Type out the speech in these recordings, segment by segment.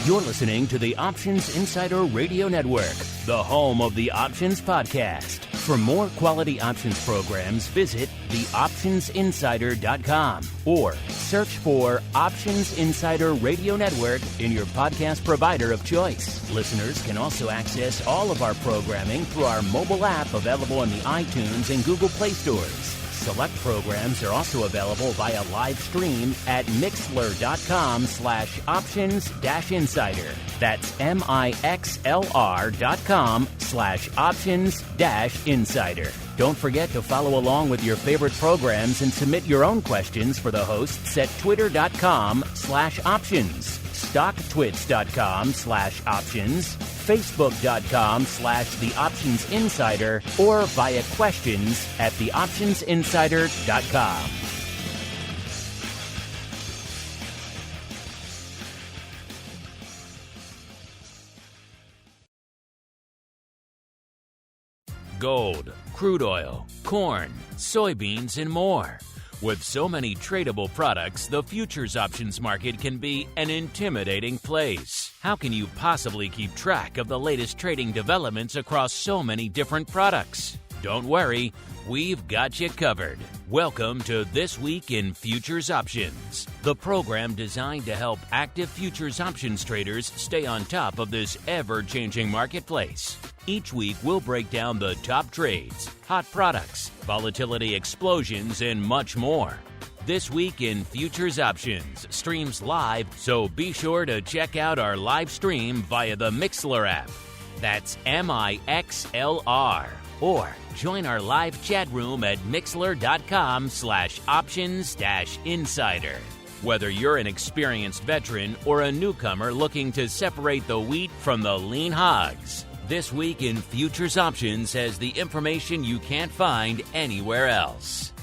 You're listening to the Options Insider Radio Network, the home of the Options Podcast. For more quality options programs, visit theoptionsinsider.com or search for Options Insider Radio Network in your podcast provider of choice. Listeners can also access all of our programming through our mobile app available in the iTunes and Google Play stores. Select programs are also available via live stream at mixlr.com/options-insider. That's mixlr.com/options-insider. Don't forget to follow along with your favorite programs and submit your own questions for the hosts at twitter.com/options, stocktwits.com/options, facebook.com/theoptionsinsider, or via questions at theoptionsinsider.com. Gold, crude oil, corn, soybeans, and more. With so many tradable products, the futures options market can be an intimidating place. How can you possibly keep track of the latest trading developments across so many different products? Don't worry, we've got you covered. Welcome to This Week in Futures Options, the program designed to help active futures options traders stay on top of this ever-changing marketplace. Each week, we'll break down the top trades, hot products, volatility explosions, and much more. This Week in Futures Options streams live, so be sure to check out our live stream via the Mixlr app. That's MIXLR. Or join our live chat room at mixlr.com/options-insider. Whether you're an experienced veteran or a newcomer looking to separate the wheat from the lean hogs, This Week in Futures Options has the information you can't find anywhere else.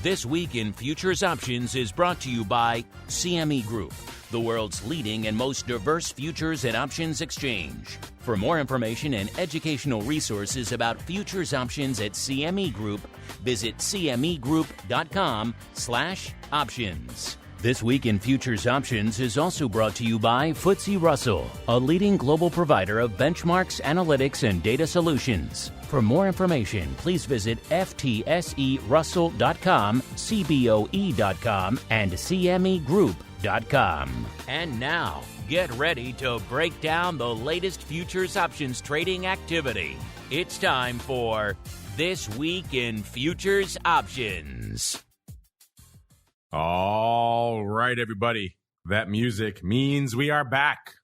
This Week in Futures Options is brought to you by CME Group, the world's leading and most diverse futures and options exchange. For more information and educational resources about futures options at CME Group, visit cmegroup.com/options. This Week in Futures Options is also brought to you by FTSE Russell, a leading global provider of benchmarks, analytics, and data solutions. For more information, please visit ftserussell.com, cboe.com, and cmegroup.com. And now, get ready to break down the latest futures options trading activity. It's time for This Week in Futures Options. All right, everybody. That music means we are back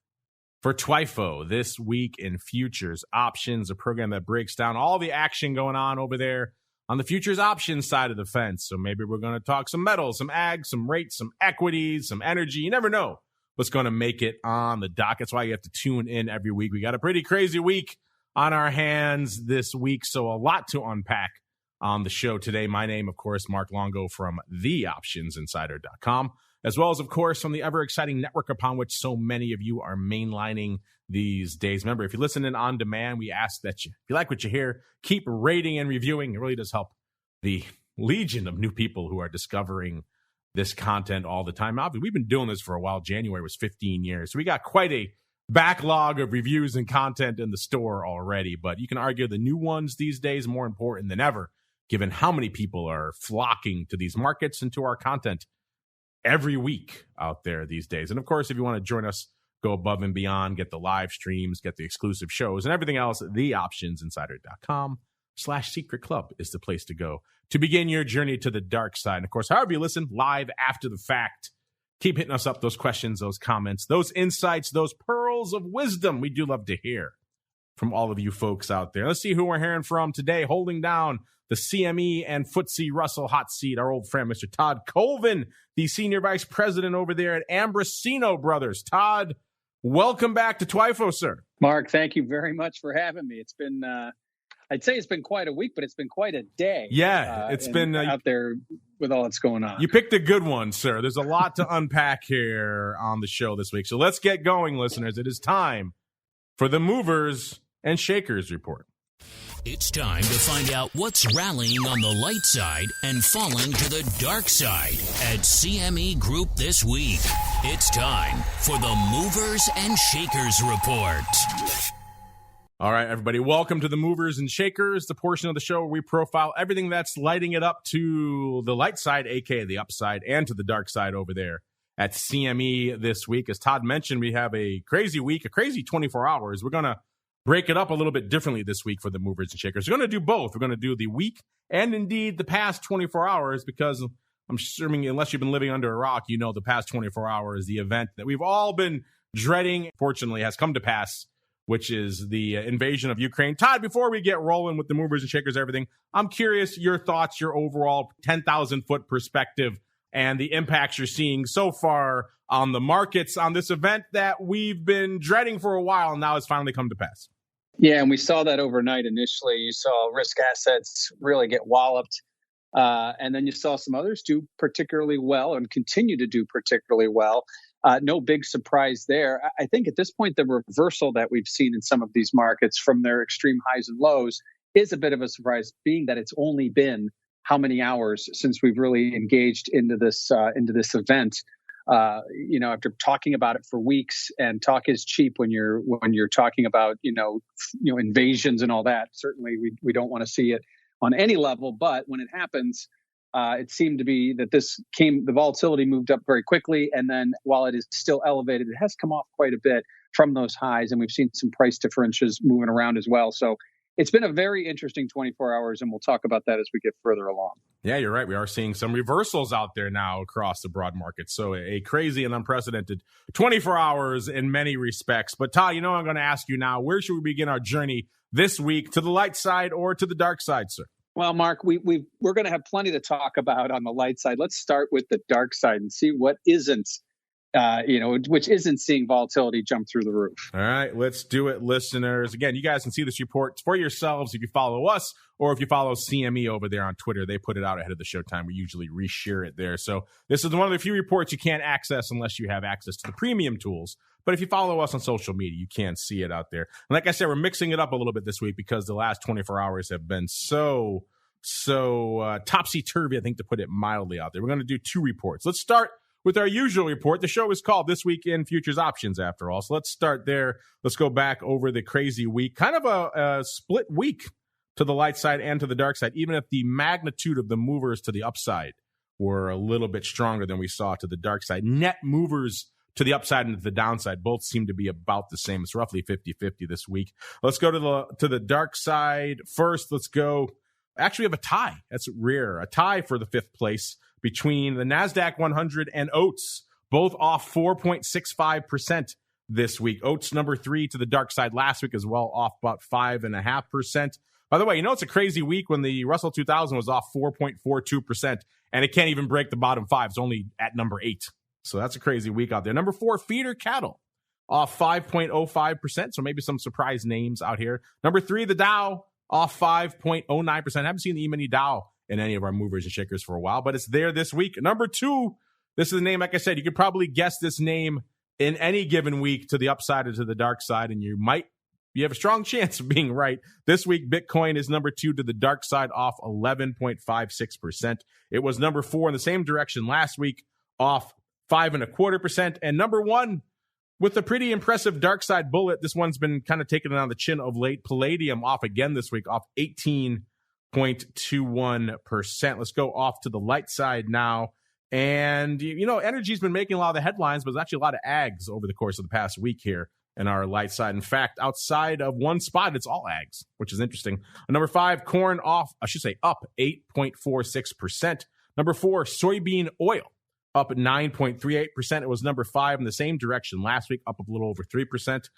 for TWIFO, This Week in Futures Options, a program that breaks down all the action going on over there on the futures options side of the fence. So maybe we're going to talk some metals, some ag, some rates, some equities, some energy. You never know what's going to make it on the dock. That's why you have to tune in every week. We got a pretty crazy week on our hands this week, so a lot to unpack on the show today. My name, of course, Mark Longo from theoptionsinsider.com, as well as, of course, from the ever-exciting network upon which so many of you are mainlining these days. Remember, if you listen in on demand, we ask that if you like what you hear, keep rating and reviewing. It really does help the legion of new people who are discovering this content all the time. Obviously, we've been doing this for a while. January was 15 years. So we got quite a backlog of reviews and content in the store already, but you can argue the new ones these days more important than ever, given how many people are flocking to these markets and to our content every week out there these days. And of course, if you want to join us, go above and beyond, get the live streams, get the exclusive shows and everything else, theoptionsinsider.com/secret club is the place to go to begin your journey to the dark side. And of course, however you listen, live after the fact, keep hitting us up, those questions, those comments, those insights, those pearls of wisdom. We do love to hear from all of you folks out there. Let's see who we're hearing from today, holding down the CME and FTSE Russell hot seat, our old friend, Mr. Todd Colvin, the Senior Vice President over there at AMBROSINO Brothers. Todd, welcome back to TWIFO, sir. Mark, thank you very much for having me. It's been, I'd say it's been quite a week, but it's been quite a day. Yeah, it's been out there with all that's going on. You picked a good one, sir. There's a lot to unpack here on the show this week. So let's get going, listeners. It is time for the Movers and Shakers Report. It's time to find out what's rallying on the light side and falling to the dark side at CME Group this week. It's time for the Movers and Shakers Report. All right, everybody, welcome to the Movers and Shakers, the portion of the show where we profile everything that's lighting it up to the light side, aka the upside, and to the dark side over there at CME this week. As Todd mentioned, we have a crazy week, a crazy 24 hours. We're going to break it up a little bit differently this week for the Movers and Shakers. We're going to do both. We're going to do the week and indeed the past 24 hours, because I'm assuming, unless you've been living under a rock, you know the past 24 hours, the event that we've all been dreading, fortunately, has come to pass, which is the invasion of Ukraine. Todd, before we get rolling with the Movers and Shakers, everything, I'm curious your thoughts, your overall 10,000-foot perspective, and the impacts you're seeing so far on the markets on this event that we've been dreading for a while, and now it's finally come to pass. Yeah, and we saw that overnight initially. You saw risk assets really get walloped, and then you saw some others do particularly well and continue to do particularly well. No big surprise there. I think at this point, the reversal that we've seen in some of these markets from their extreme highs and lows is a bit of a surprise, being that it's only been how many hours since we've really engaged into this event. After talking about it for weeks, and talk is cheap when you're talking about invasions and all that. Certainly, we don't want to see it on any level, but when it happens, it seemed to be that the volatility moved up very quickly, and then while it is still elevated, it has come off quite a bit from those highs, and we've seen some price differentials moving around as well. So it's been a very interesting 24 hours, and we'll talk about that as we get further along. Yeah, you're right. We are seeing some reversals out there now across the broad market. So a crazy and unprecedented 24 hours in many respects. But Todd, I'm going to ask you now, where should we begin our journey this week, to the light side or to the dark side, sir? Well, Mark, we're going to have plenty to talk about on the light side. Let's start with the dark side and see what isn't, which isn't seeing volatility jump through the roof. All right, let's do it, listeners. Again, you guys can see this report for yourselves if you follow us, or if you follow CME over there on Twitter. They put it out ahead of the showtime. We usually reshare it there. So this is one of the few reports you can't access unless you have access to the premium tools. But if you follow us on social media, you can see it out there. And like I said, we're mixing it up a little bit this week because the last 24 hours have been so topsy-turvy, I think, to put it mildly, out there. We're going to do two reports. Let's start with our usual report. The show is called This Week in Futures Options, after all. So let's start there. Let's go back over the crazy week. Kind of a split week to the light side and to the dark side, even if the magnitude of the movers to the upside were a little bit stronger than we saw to the dark side. Net movers to the upside and to the downside both seem to be about the same. It's roughly 50-50 this week. Let's go to the dark side first. Let's go. Actually, we have a tie. That's rare. A tie for the fifth place between the Nasdaq 100 and Oats, both off 4.65% this week. Oats number 3 to the dark side last week as well, off about 5.5%. By the way, it's a crazy week when the Russell 2000 was off 4.42%, and it can't even break the bottom 5. It's only at number 8. So that's a crazy week out there. Number 4, feeder cattle, off 5.05%. So maybe some surprise names out here. Number 3, the Dow, off 5.09%. I haven't seen the E-mini Dow in any of our movers and shakers for a while, but it's there this week. Number 2, this is a name, like I said, you could probably guess this name in any given week to the upside or to the dark side, and you have a strong chance of being right. This week, Bitcoin is number 2 to the dark side, off 11.56%. It was number 4 in the same direction last week, off 5.25%. And number 1, with a pretty impressive dark side bullet, this one's been kind of taking it on the chin of late. Palladium off again this week, off 18.21%. Let's go off to the light side now. And, energy's been making a lot of the headlines, but there's actually a lot of ags over the course of the past week here in our light side. In fact, outside of one spot, it's all ags, which is interesting. Number 5, corn up 8.46%. Number 4, soybean oil, up 9.38%. It was number 5 in the same direction last week, up a little over 3%.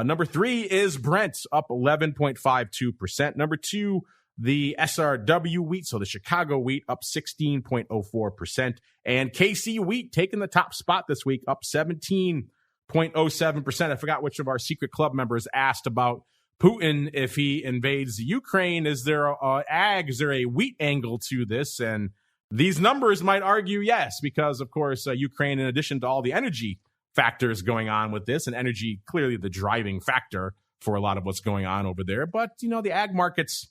Number 3 is Brent, up 11.52%. Number 2, the SRW wheat, so the Chicago wheat, up 16.04%. And KC wheat taking the top spot this week, up 17.07%. I forgot which of our secret club members asked about Putin if he invades Ukraine. Is there a wheat angle to this? And these numbers might argue yes, because, of course, Ukraine, in addition to all the energy factors going on with this, and energy clearly the driving factor for a lot of what's going on over there. But, the ag markets,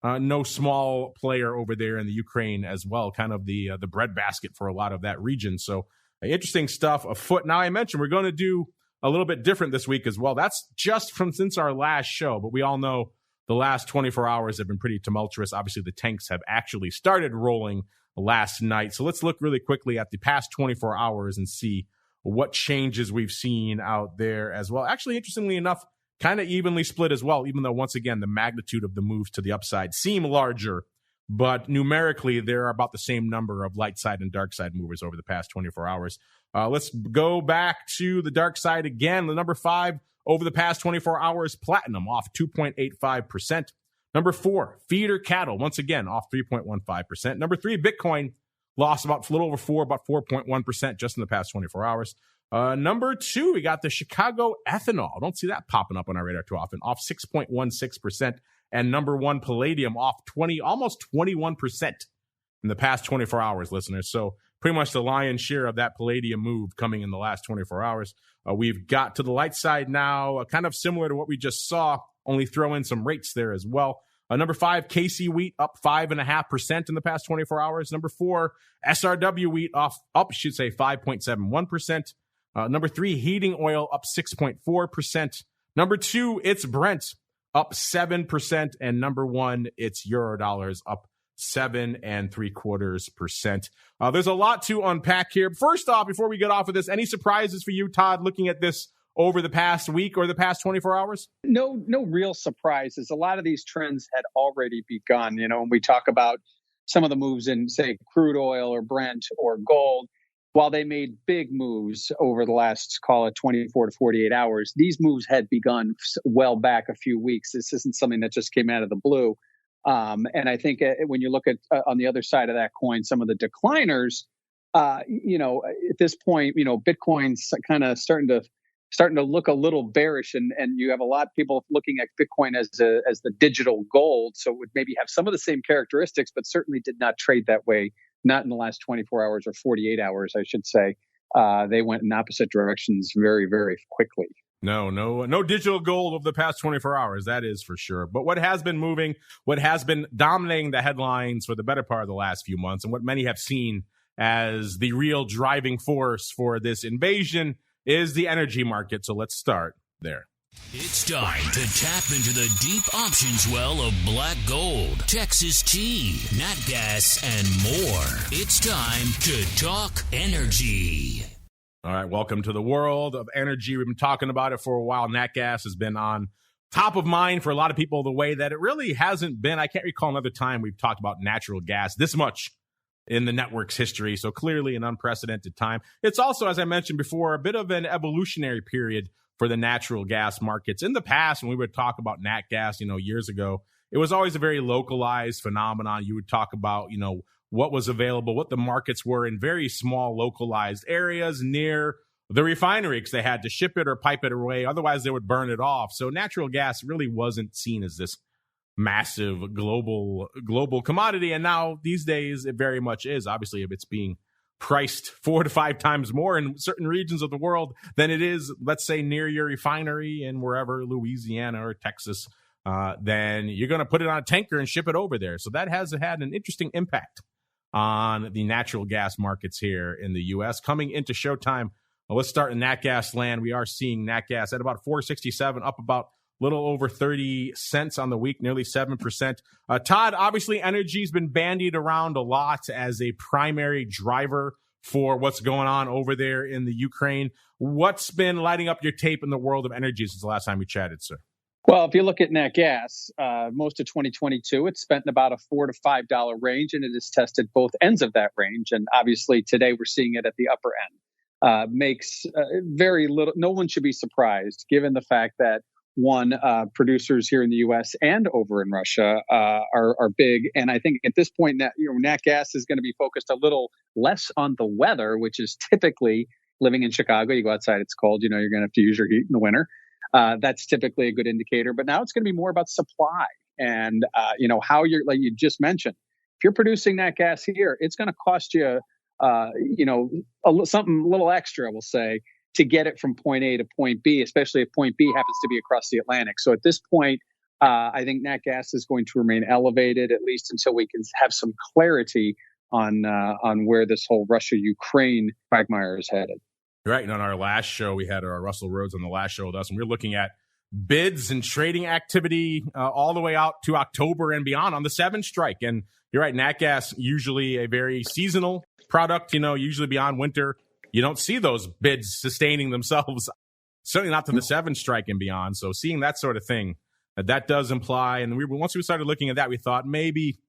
no small player over there in the Ukraine as well, kind of the breadbasket for a lot of that region. So interesting stuff afoot. Now, I mentioned we're going to do a little bit different this week as well. That's just since our last show, but we all know the last 24 hours have been pretty tumultuous. Obviously, the tanks have actually started rolling last night. So let's look really quickly at the past 24 hours and see what changes we've seen out there as well. Actually, interestingly enough, kind of evenly split as well, even though, once again, the magnitude of the moves to the upside seem larger. But numerically, there are about the same number of light side and dark side movers over the past 24 hours. Let's go back to the dark side again. The number 5 over the past 24 hours, platinum off 2.85%. Number 4, feeder cattle, once again, off 3.15%. Number 3, Bitcoin lost about a little over 4, about 4.1% just in the past 24 hours. Number 2, we got the Chicago ethanol. Don't see that popping up on our radar too often, off 6.16%. And number 1, palladium, off almost 21% in the past 24 hours, listeners. So pretty much the lion's share of that palladium move coming in the last 24 hours. We've got to the light side now, kind of similar to what we just saw, only throw in some rates there as well. Number 5, KC wheat up 5.5% in the past 24 hours. Number 4, SRW wheat up 5.71%. Number 3, heating oil up 6.4%. Number 2, it's Brent up 7%. And number 1, it's Eurodollars up 7.75%. There's a lot to unpack here. First off, before we get off of this, any surprises for you, Todd, looking at this over the past week or the past 24 hours? No real surprises. A lot of these trends had already begun. When we talk about some of the moves in, say, crude oil or Brent or gold, while they made big moves over the last, call it 24 to 48 hours, these moves had begun well back a few weeks. This isn't something that just came out of the blue. And I think when you look at on the other side of that coin, some of the decliners, at this point, Bitcoin's kind of starting to look a little bearish, and you have a lot of people looking at Bitcoin as the digital gold, so it would maybe have some of the same characteristics, but certainly did not trade that way. Not in the last 24 hours or 48 hours, I should say. They went in opposite directions very, very quickly. No digital gold over the past 24 hours, that is for sure. But what has been moving, what has been dominating the headlines for the better part of the last few months, and what many have seen as the real driving force for this invasion, is the energy market. So let's start there. It's time to tap into the deep options well of black gold, Texas tea, nat gas, and more. It's time to talk energy. All right, welcome to the world of energy. We've been talking about it for a while. Nat gas has been on top of mind for a lot of people the way that it really hasn't been. I can't recall another time we've talked about natural gas this much in the network's history. So clearly an unprecedented time. It's also, as I mentioned before, a bit of an evolutionary period for the natural gas markets. In the past, when we would talk about nat gas, years ago, it was always a very localized phenomenon. You would talk about, what was available, what the markets were in very small localized areas near the refinery, because they had to ship it or pipe it away. Otherwise, they would burn it off. So natural gas really wasn't seen as this massive global commodity. And now these days, it very much is. Obviously, if it's being priced 4 to 5 times more in certain regions of the world than it is, let's say, near your refinery in wherever, Louisiana or Texas, then you're going to put it on a tanker and ship it over there. So that has had an interesting impact on the natural gas markets here in the U.S. Coming into showtime, let's start in nat gas land. We are seeing nat gas at about $4.67, up about little over 30 cents on the week, nearly 7%. Todd, obviously energy's been bandied around a lot as a primary driver for what's going on over there in the Ukraine. What's been lighting up your tape in the world of energy since the last time we chatted, sir? Well, if you look at nat gas, most of 2022, it's spent in about a $4 to $5 range, and it has tested both ends of that range. And obviously today we're seeing it at the upper end. Makes very little, no one should be surprised given the fact that producers here in the U.S. and over in Russia are big. And I think at this point, nat gas is going to be focused a little less on the weather, which is typically, living in Chicago, you go outside, it's cold, you're going to have to use your heat in the winter. That's typically a good indicator. But now it's going to be more about supply and, how you're, like you just mentioned, if you're producing nat gas here, it's going to cost you, something a little extra, we'll say, to get it from point A to point B, especially if point B happens to be across the Atlantic. So at this point, I think nat gas is going to remain elevated, at least until we can have some clarity on where this whole Russia-Ukraine quagmire is headed. Right. And on our last show, we had Russell Rhodes on the last show with us, and we were looking at bids and trading activity all the way out to October and beyond on the 7 strike. And you're right, nat gas, usually a very seasonal product, usually beyond winter. You don't see those bids sustaining themselves, certainly not to the 7 strike and beyond. So seeing that sort of thing, that does imply, and once we started looking at that, we thought maybe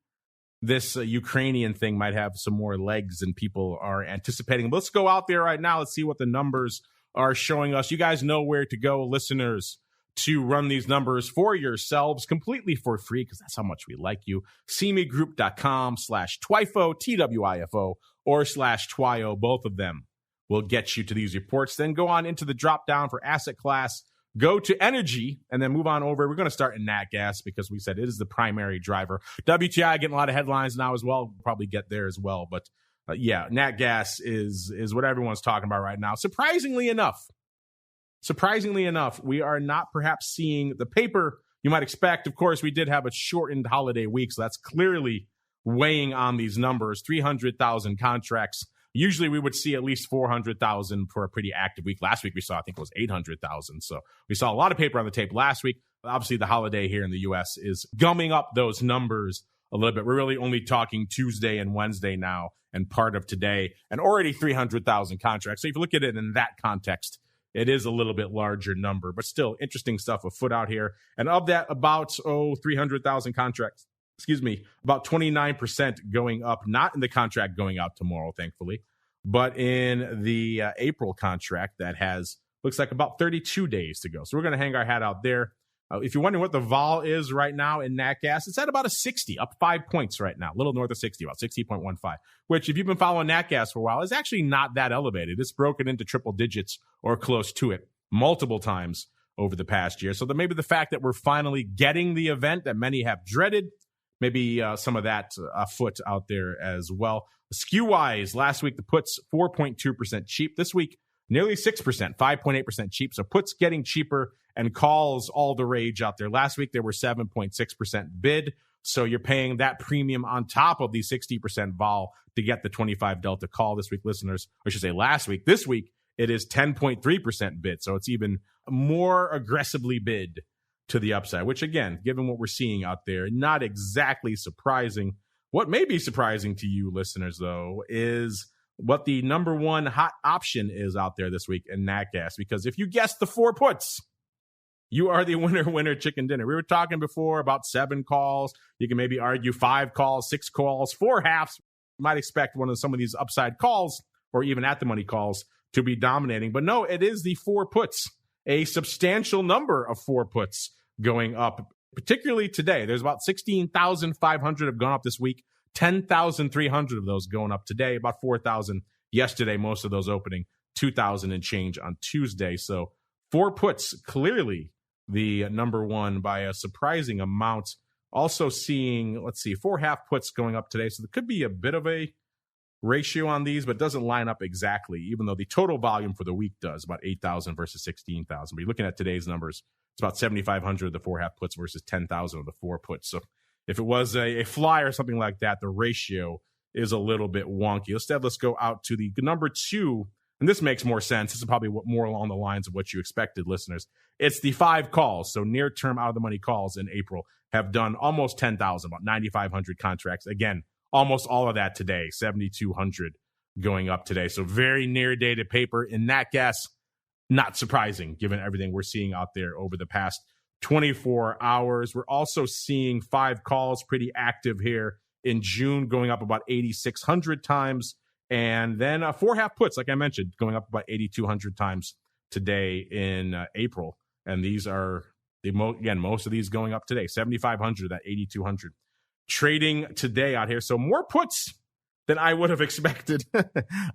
this Ukrainian thing might have some more legs than people are anticipating. But let's go out there right now. Let's see what the numbers are showing us. You guys know where to go, listeners, to run these numbers for yourselves completely for free, because that's how much we like you. CMEGroup.com/TWIFO, TWIFO, or /TWIO. Both of them will get you to these reports. Then go on into the drop down for asset class. Go to energy and then move on over. We're going to start in nat gas because we said it is the primary driver. WTI getting a lot of headlines now as well. We'll probably get there as well. But yeah, nat gas is what everyone's talking about right now. Surprisingly enough, we are not perhaps seeing the paper you might expect. Of course, we did have a shortened holiday week, so that's clearly weighing on these numbers. 300,000 contracts. Usually we would see at least 400,000 for a pretty active week. Last week we saw, I think it was 800,000. So we saw a lot of paper on the tape last week. Obviously the holiday here in the U.S. is gumming up those numbers a little bit. We're really only talking Tuesday and Wednesday now and part of today, and already 300,000 contracts. So if you look at it in that context, it is a little bit larger number, but still interesting stuff afoot out here. And of that, about 300,000 contracts, about 29% going up, not in the contract going out tomorrow, thankfully, but in the April contract that looks like about 32 days to go. So we're going to hang our hat out there. If you're wondering what the vol is right now in nat gas, it's at about a 60, up 5 points right now, a little north of 60, about 60.15, which if you've been following nat gas for a while, is actually not that elevated. It's broken into triple digits or close to it multiple times over the past year. So maybe the fact that we're finally getting the event that many have dreaded, maybe some of that afoot out there as well. Skew-wise, last week the puts 4.2% cheap. This week, nearly 6%, 5.8% cheap. So puts getting cheaper and calls all the rage out there. Last week, they were 7.6% bid. So you're paying that premium on top of the 60% vol to get the 25 delta call this week, listeners. Or I should say last week. This week, it is 10.3% bid. So it's even more aggressively bid to the upside, which again, given what we're seeing out there, not exactly surprising. What may be surprising to you listeners, though, is what the number one hot option is out there this week in nat gas. Because if you guessed the 4 puts, you are the winner chicken dinner. We were talking before about 7 calls. You can maybe argue 5 calls, 6 calls, 4 halves. You might expect some of these upside calls or even at the money calls to be dominating. But no, it is the 4 puts, a substantial number of 4 puts going up, particularly today. There's about 16,500 have gone up this week, 10,300 of those going up today, about 4,000 yesterday, most of those opening 2,000 and change on Tuesday. So 4 puts, clearly the number one by a surprising amount. Also seeing, 4 half puts going up today. So there could be a bit of a ratio on these, but it doesn't line up exactly, even though the total volume for the week does, about 8,000 versus 16,000. But you're looking at today's numbers, it's about 7,500 of the 4 half puts versus 10,000 of the 4 puts. So if it was a fly or something like that, the ratio is a little bit wonky. Instead, let's go out to the number 2. And this makes more sense. This is probably more along the lines of what you expected, listeners. It's the 5 calls. So near-term out-of-the-money calls in April have done almost 10,000, about 9,500 contracts. Again, almost all of that today, 7,200 going up today. So very near-dated paper in nat gas. Not surprising, given everything we're seeing out there over the past 24 hours. We're also seeing 5 calls pretty active here in June, going up about 8,600 times. And then 4 half puts, like I mentioned, going up about 8,200 times today in April. And these are, most of these going up today, 7,500, that 8,200. Trading today out here. So more puts than I would have expected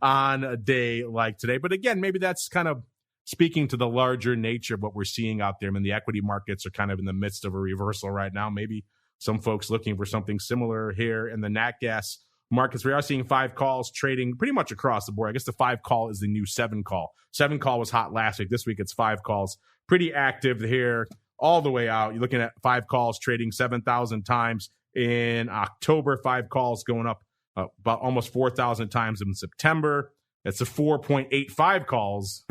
on a day like today. But again, maybe that's kind of speaking to the larger nature of what we're seeing out there. I mean, the equity markets are kind of in the midst of a reversal right now. Maybe some folks looking for something similar here in the nat gas markets. We are seeing 5 calls trading pretty much across the board. I guess the 5 call is the new 7 call. 7 call was hot last week. This week it's 5 calls. Pretty active here all the way out. You're looking at 5 calls trading 7,000 times in October, 5 calls going up about almost 4,000 times in September. It's the 4.85 calls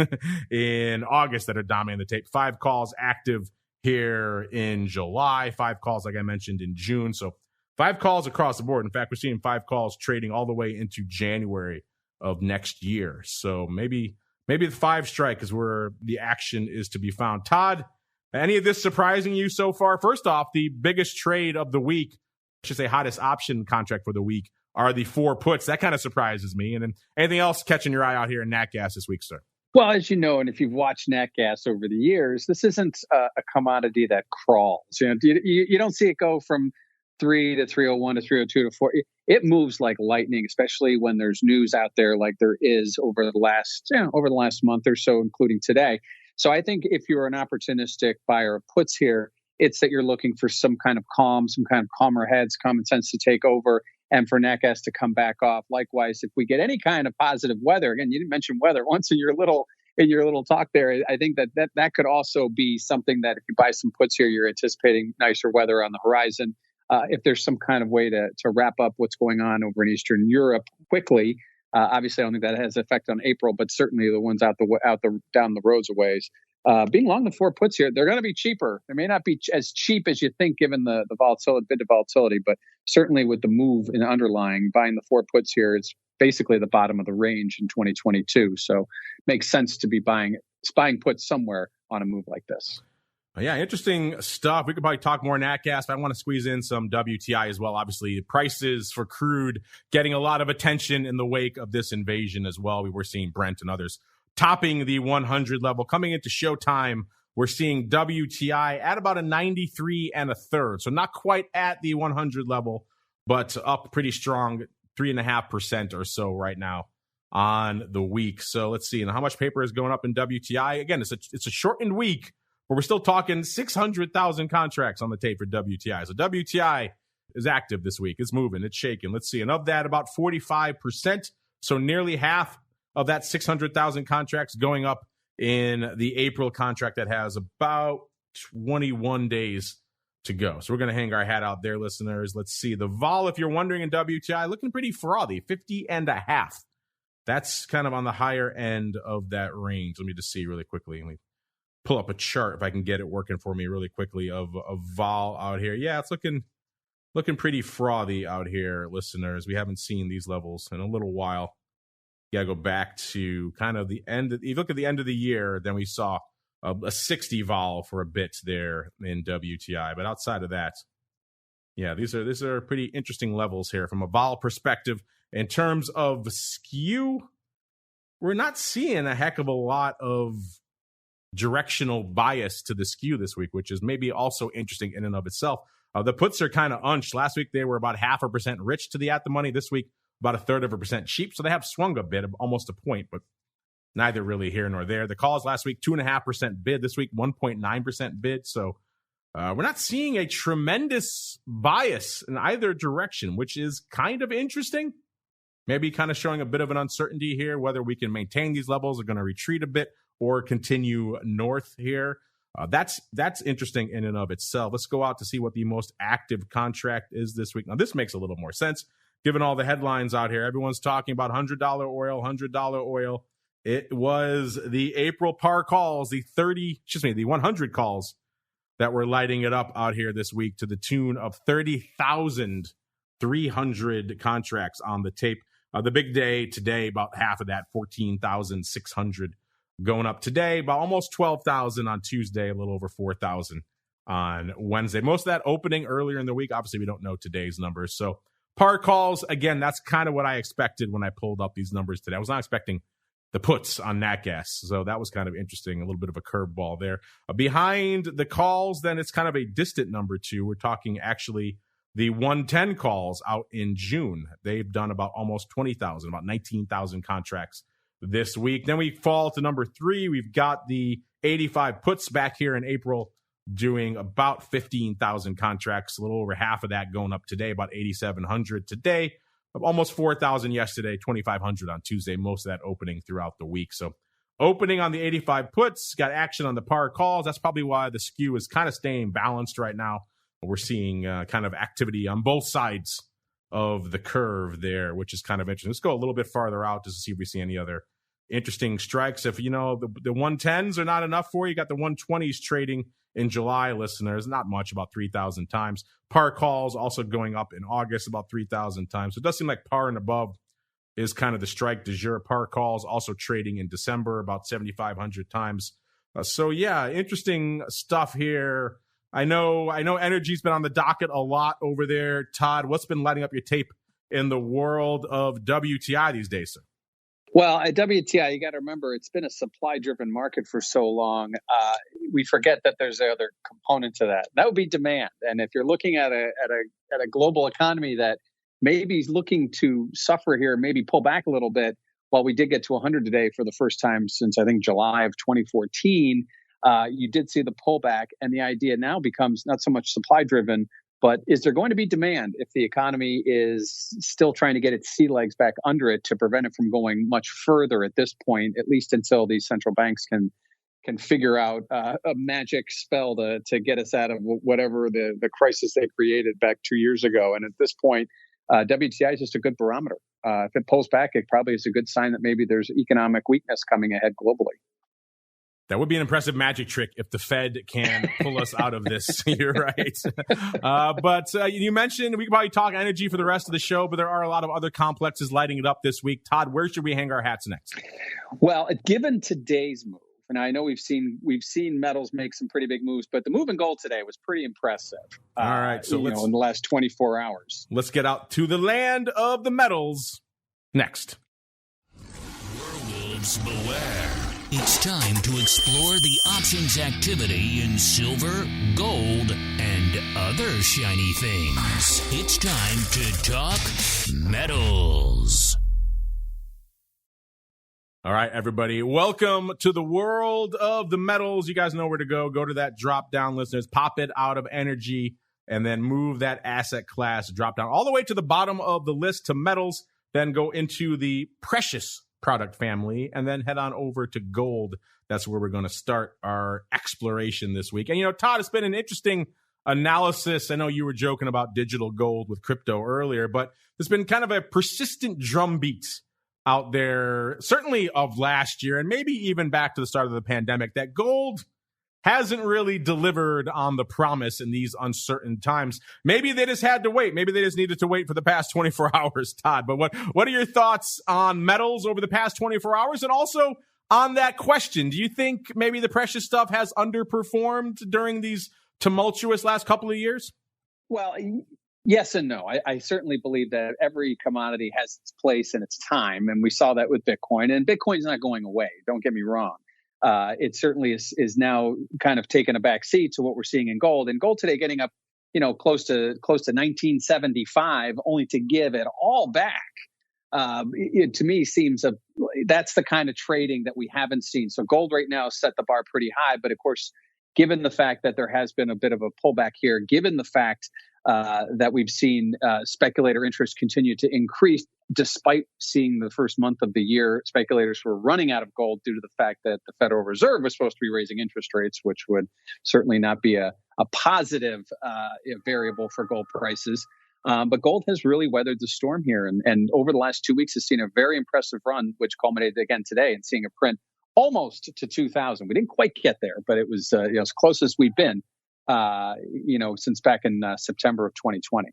in August that are dominating the tape. 5 calls active here in July, 5 calls, like I mentioned, in June. So 5 calls across the board. In fact, we're seeing 5 calls trading all the way into January of next year. So maybe the 5 strike is where the action is to be found. Todd, any of this surprising you so far? First off, the biggest trade of the week, I should say hottest option contract for the week, are the 4 puts. That kind of surprises me. And then anything else catching your eye out here in nat gas this week, sir? Well, as you know, and if you've watched nat gas over the years, this isn't a commodity that crawls. You don't see it go from 3 to 301 to 302 to 4. It moves like lightning, especially when there's news out there like there is over the last month or so, including today. So I think if you're an opportunistic buyer of puts here, it's that you're looking for some kind of calm, some kind of calmer heads, common sense to take over, and for nat gas to come back off. Likewise, if we get any kind of positive weather, again, you didn't mention weather once in your little talk there. I think that could also be something that if you buy some puts here, you're anticipating nicer weather on the horizon. If there's some kind of way to wrap up what's going on over in Eastern Europe quickly, obviously I don't think that has an effect on April, but certainly the ones down the roads a ways. Being long the 4 puts here, they're going to be cheaper. They may not be as cheap as you think, given the volatility, bit of volatility, but certainly with the move in underlying, buying the 4 puts here, it's basically the bottom of the range in 2022. So it makes sense to be buying puts somewhere on a move like this. Yeah, interesting stuff. We could probably talk more nat gas, but I want to squeeze in some WTI as well. Obviously, prices for crude getting a lot of attention in the wake of this invasion as well. We were seeing Brent and others topping the 100 level. Coming into showtime, we're seeing WTI at about a 93 1/3. So not quite at the 100 level, but up pretty strong, 3.5% or so right now on the week. So let's see. And how much paper is going up in WTI? Again, it's a shortened week, but we're still talking 600,000 contracts on the tape for WTI. So WTI is active this week. It's moving. It's shaking. Let's see. And of that, about 45%, so nearly half of that 600,000 contracts going up in the April contract that has about 21 days to go. So we're going to hang our hat out there, listeners. Let's see. The vol, if you're wondering, in WTI, looking pretty frothy, 50.5. That's kind of on the higher end of that range. Let me just see really quickly. Let me pull up a chart if I can get it working for me really quickly of vol out here. Yeah, it's looking pretty frothy out here, listeners. We haven't seen these levels in a little while. You got to go back to kind of the end. If you look at the end of the year, then we saw a 60 vol for a bit there in WTI. But outside of that, yeah, these are pretty interesting levels here from a vol perspective. In terms of skew, we're not seeing a heck of a lot of directional bias to the skew this week, which is maybe also interesting in and of itself. The puts are kind of unched. Last week, they were about 0.5% rich to the at the money. This week, about 1/3% cheap. So they have swung a bit, almost a point, but neither really here nor there. The calls last week, 2.5% bid. This week, 1.9% bid. So we're not seeing a tremendous bias in either direction, which is kind of interesting. Maybe kind of showing a bit of an uncertainty here, whether we can maintain these levels, are going to retreat a bit, or continue north here. That's interesting in and of itself. Let's go out to see what the most active contract is this week. Now, this makes a little more sense, given all the headlines out here. Everyone's talking about $100 oil, $100 oil. It was the April par calls, the 100 calls that were lighting it up out here this week to the tune of 30,300 contracts on the tape. The big day today, about half of that, 14,600 going up today, about almost 12,000 on Tuesday, a little over 4,000 on Wednesday. Most of that opening earlier in the week. Obviously, we don't know today's numbers. So par calls, again, that's kind of what I expected when I pulled up these numbers today. I was not expecting the puts on nat gas. So that was kind of interesting, a little bit of a curveball there. Behind the calls, then it's kind of a distant number too. We're talking actually the 110 calls out in June. They've done about almost 20,000, about 19,000 contracts this week. Then we fall to number 3. We've got the 85 puts back here in April, doing about 15,000 contracts, a little over half of that going up today, about 8,700 today, almost 4,000 yesterday, 2,500 on Tuesday, most of that opening throughout the week. So opening on the 85 puts, got action on the par calls. That's probably why the skew is kind of staying balanced right now. We're seeing kind of activity on both sides of the curve there, which is kind of interesting. Let's go a little bit farther out just to see if we see any other interesting strikes. If the 110s are not enough for you, got the 120s trading in July, listeners, not much, about 3,000 times. Par calls also going up in August about 3,000 times. So it does seem like par and above is kind of the strike du jour. Par calls also trading in December about 7,500 times. So yeah, interesting stuff here. I know energy's been on the docket a lot over there. Todd, what's been lighting up your tape in the world of WTI these days, sir? Well, at WTI, you got to remember, it's been a supply-driven market for so long. We forget that there's another component to that. That would be demand. And if you're looking at a global economy that maybe is looking to suffer here, maybe pull back a little bit, while we did get to 100 today for the first time since, I think, July of 2014, you did see the pullback. And the idea now becomes not so much supply-driven, but is there going to be demand if the economy is still trying to get its sea legs back under it to prevent it from going much further at this point, at least until these central banks can figure out a magic spell to get us out of whatever the crisis they created back 2 years ago. And at this point, WTI is just a good barometer. If it pulls back, it probably is a good sign that maybe there's economic weakness coming ahead globally. That would be an impressive magic trick if the Fed can pull us out of this. You're right. But you mentioned we could probably talk energy for the rest of the show, but there are a lot of other complexes lighting it up this week. Todd, where should we hang our hats next? Well, given today's move, and I know we've seen metals make some pretty big moves, but the move in gold today was pretty impressive. All right, so in the last 24 hours. Let's get out to the land of the metals next. Werewolves beware. It's time to explore the options activity in silver, gold, and other shiny things. It's time to talk metals. All right, everybody. Welcome to the world of the metals. You guys know where to go. Go to that drop down, listeners. Pop it out of energy and then move that asset class drop down all the way to the bottom of the list to metals. Then go into the precious product family and then head on over to gold. That's where we're going to start our exploration this week. And, Todd, it's been an interesting analysis. I know you were joking about digital gold with crypto earlier, but there's been kind of a persistent drumbeat out there, certainly of last year and maybe even back to the start of the pandemic, that gold hasn't really delivered on the promise in these uncertain times. Maybe they just had to wait. Maybe they just needed to wait for the past 24 hours, Todd. But what are your thoughts on metals over the past 24 hours? And also on that question, do you think maybe the precious stuff has underperformed during these tumultuous last couple of years? Well, yes and no. I certainly believe that every commodity has its place and its time. And we saw that with Bitcoin. And Bitcoin's not going away. Don't get me wrong. It certainly is now kind of taken a back seat to what we're seeing in gold. And gold today getting up, close to 1975, only to give it all back. It to me seems that's the kind of trading that we haven't seen. So gold right now set the bar pretty high. But of course, given the fact that there has been a bit of a pullback here, given the fact that we've seen speculator interest continue to increase, despite seeing the first month of the year, speculators were running out of gold due to the fact that the Federal Reserve was supposed to be raising interest rates, which would certainly not be a positive variable for gold prices. But gold has really weathered the storm here. And over the last 2 weeks has seen a very impressive run, which culminated again today in seeing a print almost to 2,000. We didn't quite get there, but it was as close as we've been, since back in September of 2020.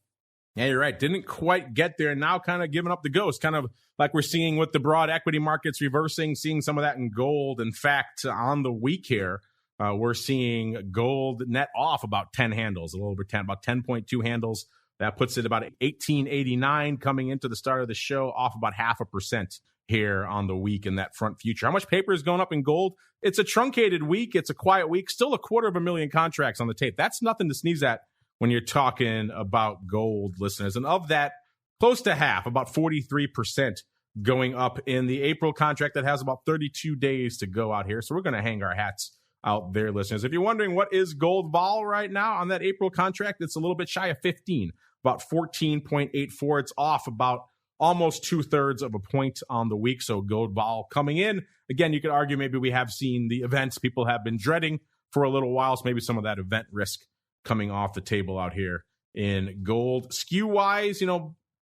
Yeah, you're right. Didn't quite get there. Now kind of giving up the ghost, kind of like we're seeing with the broad equity markets reversing, seeing some of that in gold. In fact, on the week here, we're seeing gold net off about 10 handles, a little over 10, about 10.2 handles. That puts it about 1889 coming into the start of the show, off about 0.5% here on the week in that front future. How much paper is going up in gold? It's a truncated week. It's a quiet week. Still 250,000 contracts on the tape. That's nothing to sneeze at when you're talking about gold, listeners. And of that, close to half, about 43% going up in the April contract that has about 32 days to go out here. So we're going to hang our hats out there, listeners. If you're wondering what is gold vol right now on that April contract, it's a little bit shy of 15, about 14.84. It's off about almost 2/3 of a point on the week. So gold vol coming in. Again, you could argue maybe we have seen the events people have been dreading for a little while. So maybe some of that event risk coming off the table out here in gold. Skew wise,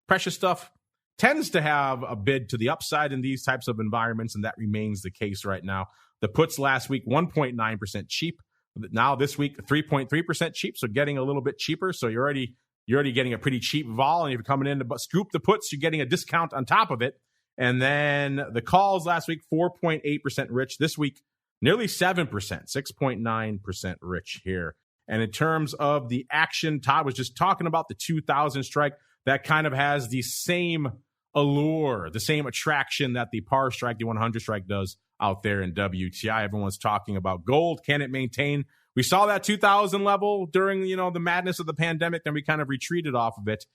precious stuff tends to have a bid to the upside in these types of environments, and that remains the case right now. The puts last week, 1.9% cheap. Now this week, 3.3% cheap, so getting a little bit cheaper. So you're already getting a pretty cheap vol, and if you're coming in to scoop the puts, you're getting a discount on top of it. And then the calls last week, 4.8% rich. This week, nearly 7%, 6.9% rich here. And in terms of the action, Todd was just talking about the 2000 strike. That kind of has the same allure, the same attraction that the par strike, the 100 strike does out there in WTI. Everyone's talking about gold. Can it maintain? We saw that 2000 level during, the madness of the pandemic, and we kind of retreated off of it.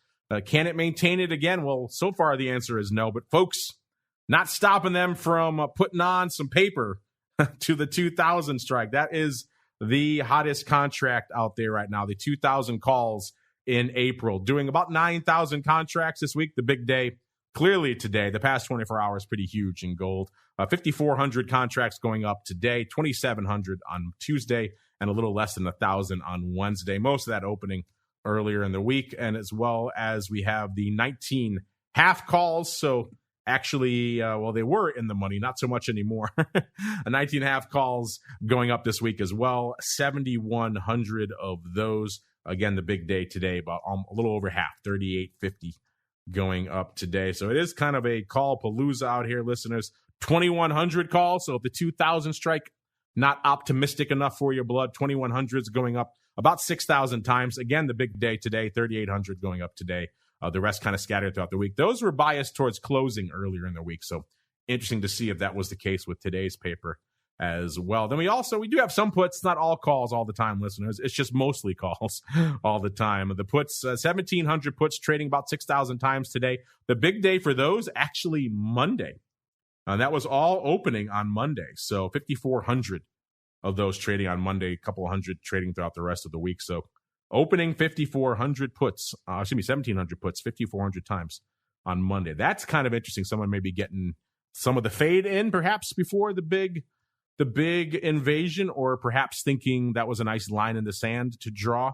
Can it maintain it again? Well, so far the answer is no, but folks, not stopping them from putting on some paper to the 2000 strike. That is the hottest contract out there right now. The 2000 calls in April, doing about 9,000 contracts this week. The big day, clearly today, the past 24 hours, pretty huge in gold. 5,400 contracts going up today, 2,700 on Tuesday, and a little less than 1,000 on Wednesday. Most of that opening earlier in the week, and as well as we have the 19 half calls. So actually, they were in the money, not so much anymore. 19 half calls going up this week as well, 7,100 of those. Again, the big day today, about a little over half, 3,850 going up today. So it is kind of a call palooza out here, listeners. 2,100 calls. So if the 2000 strike, not optimistic enough for your blood, 2,100 is going up about 6,000 times. Again, the big day today, 3,800 going up today. The rest kind of scattered throughout the week. Those were biased towards closing earlier in the week. So interesting to see if that was the case with today's paper as well. Then we do have some puts, not all calls all the time, listeners. It's just mostly calls all the time. The puts, 1,700 puts trading about 6,000 times today. The big day for those, actually Monday. That was all opening on Monday. So 5,400 of those trading on Monday, a couple hundred trading throughout the rest of the week. So opening 5,400 puts, 1,700 puts, 5,400 times on Monday. That's kind of interesting. Someone may be getting some of the fade in perhaps before the big invasion, or perhaps thinking that was a nice line in the sand to draw.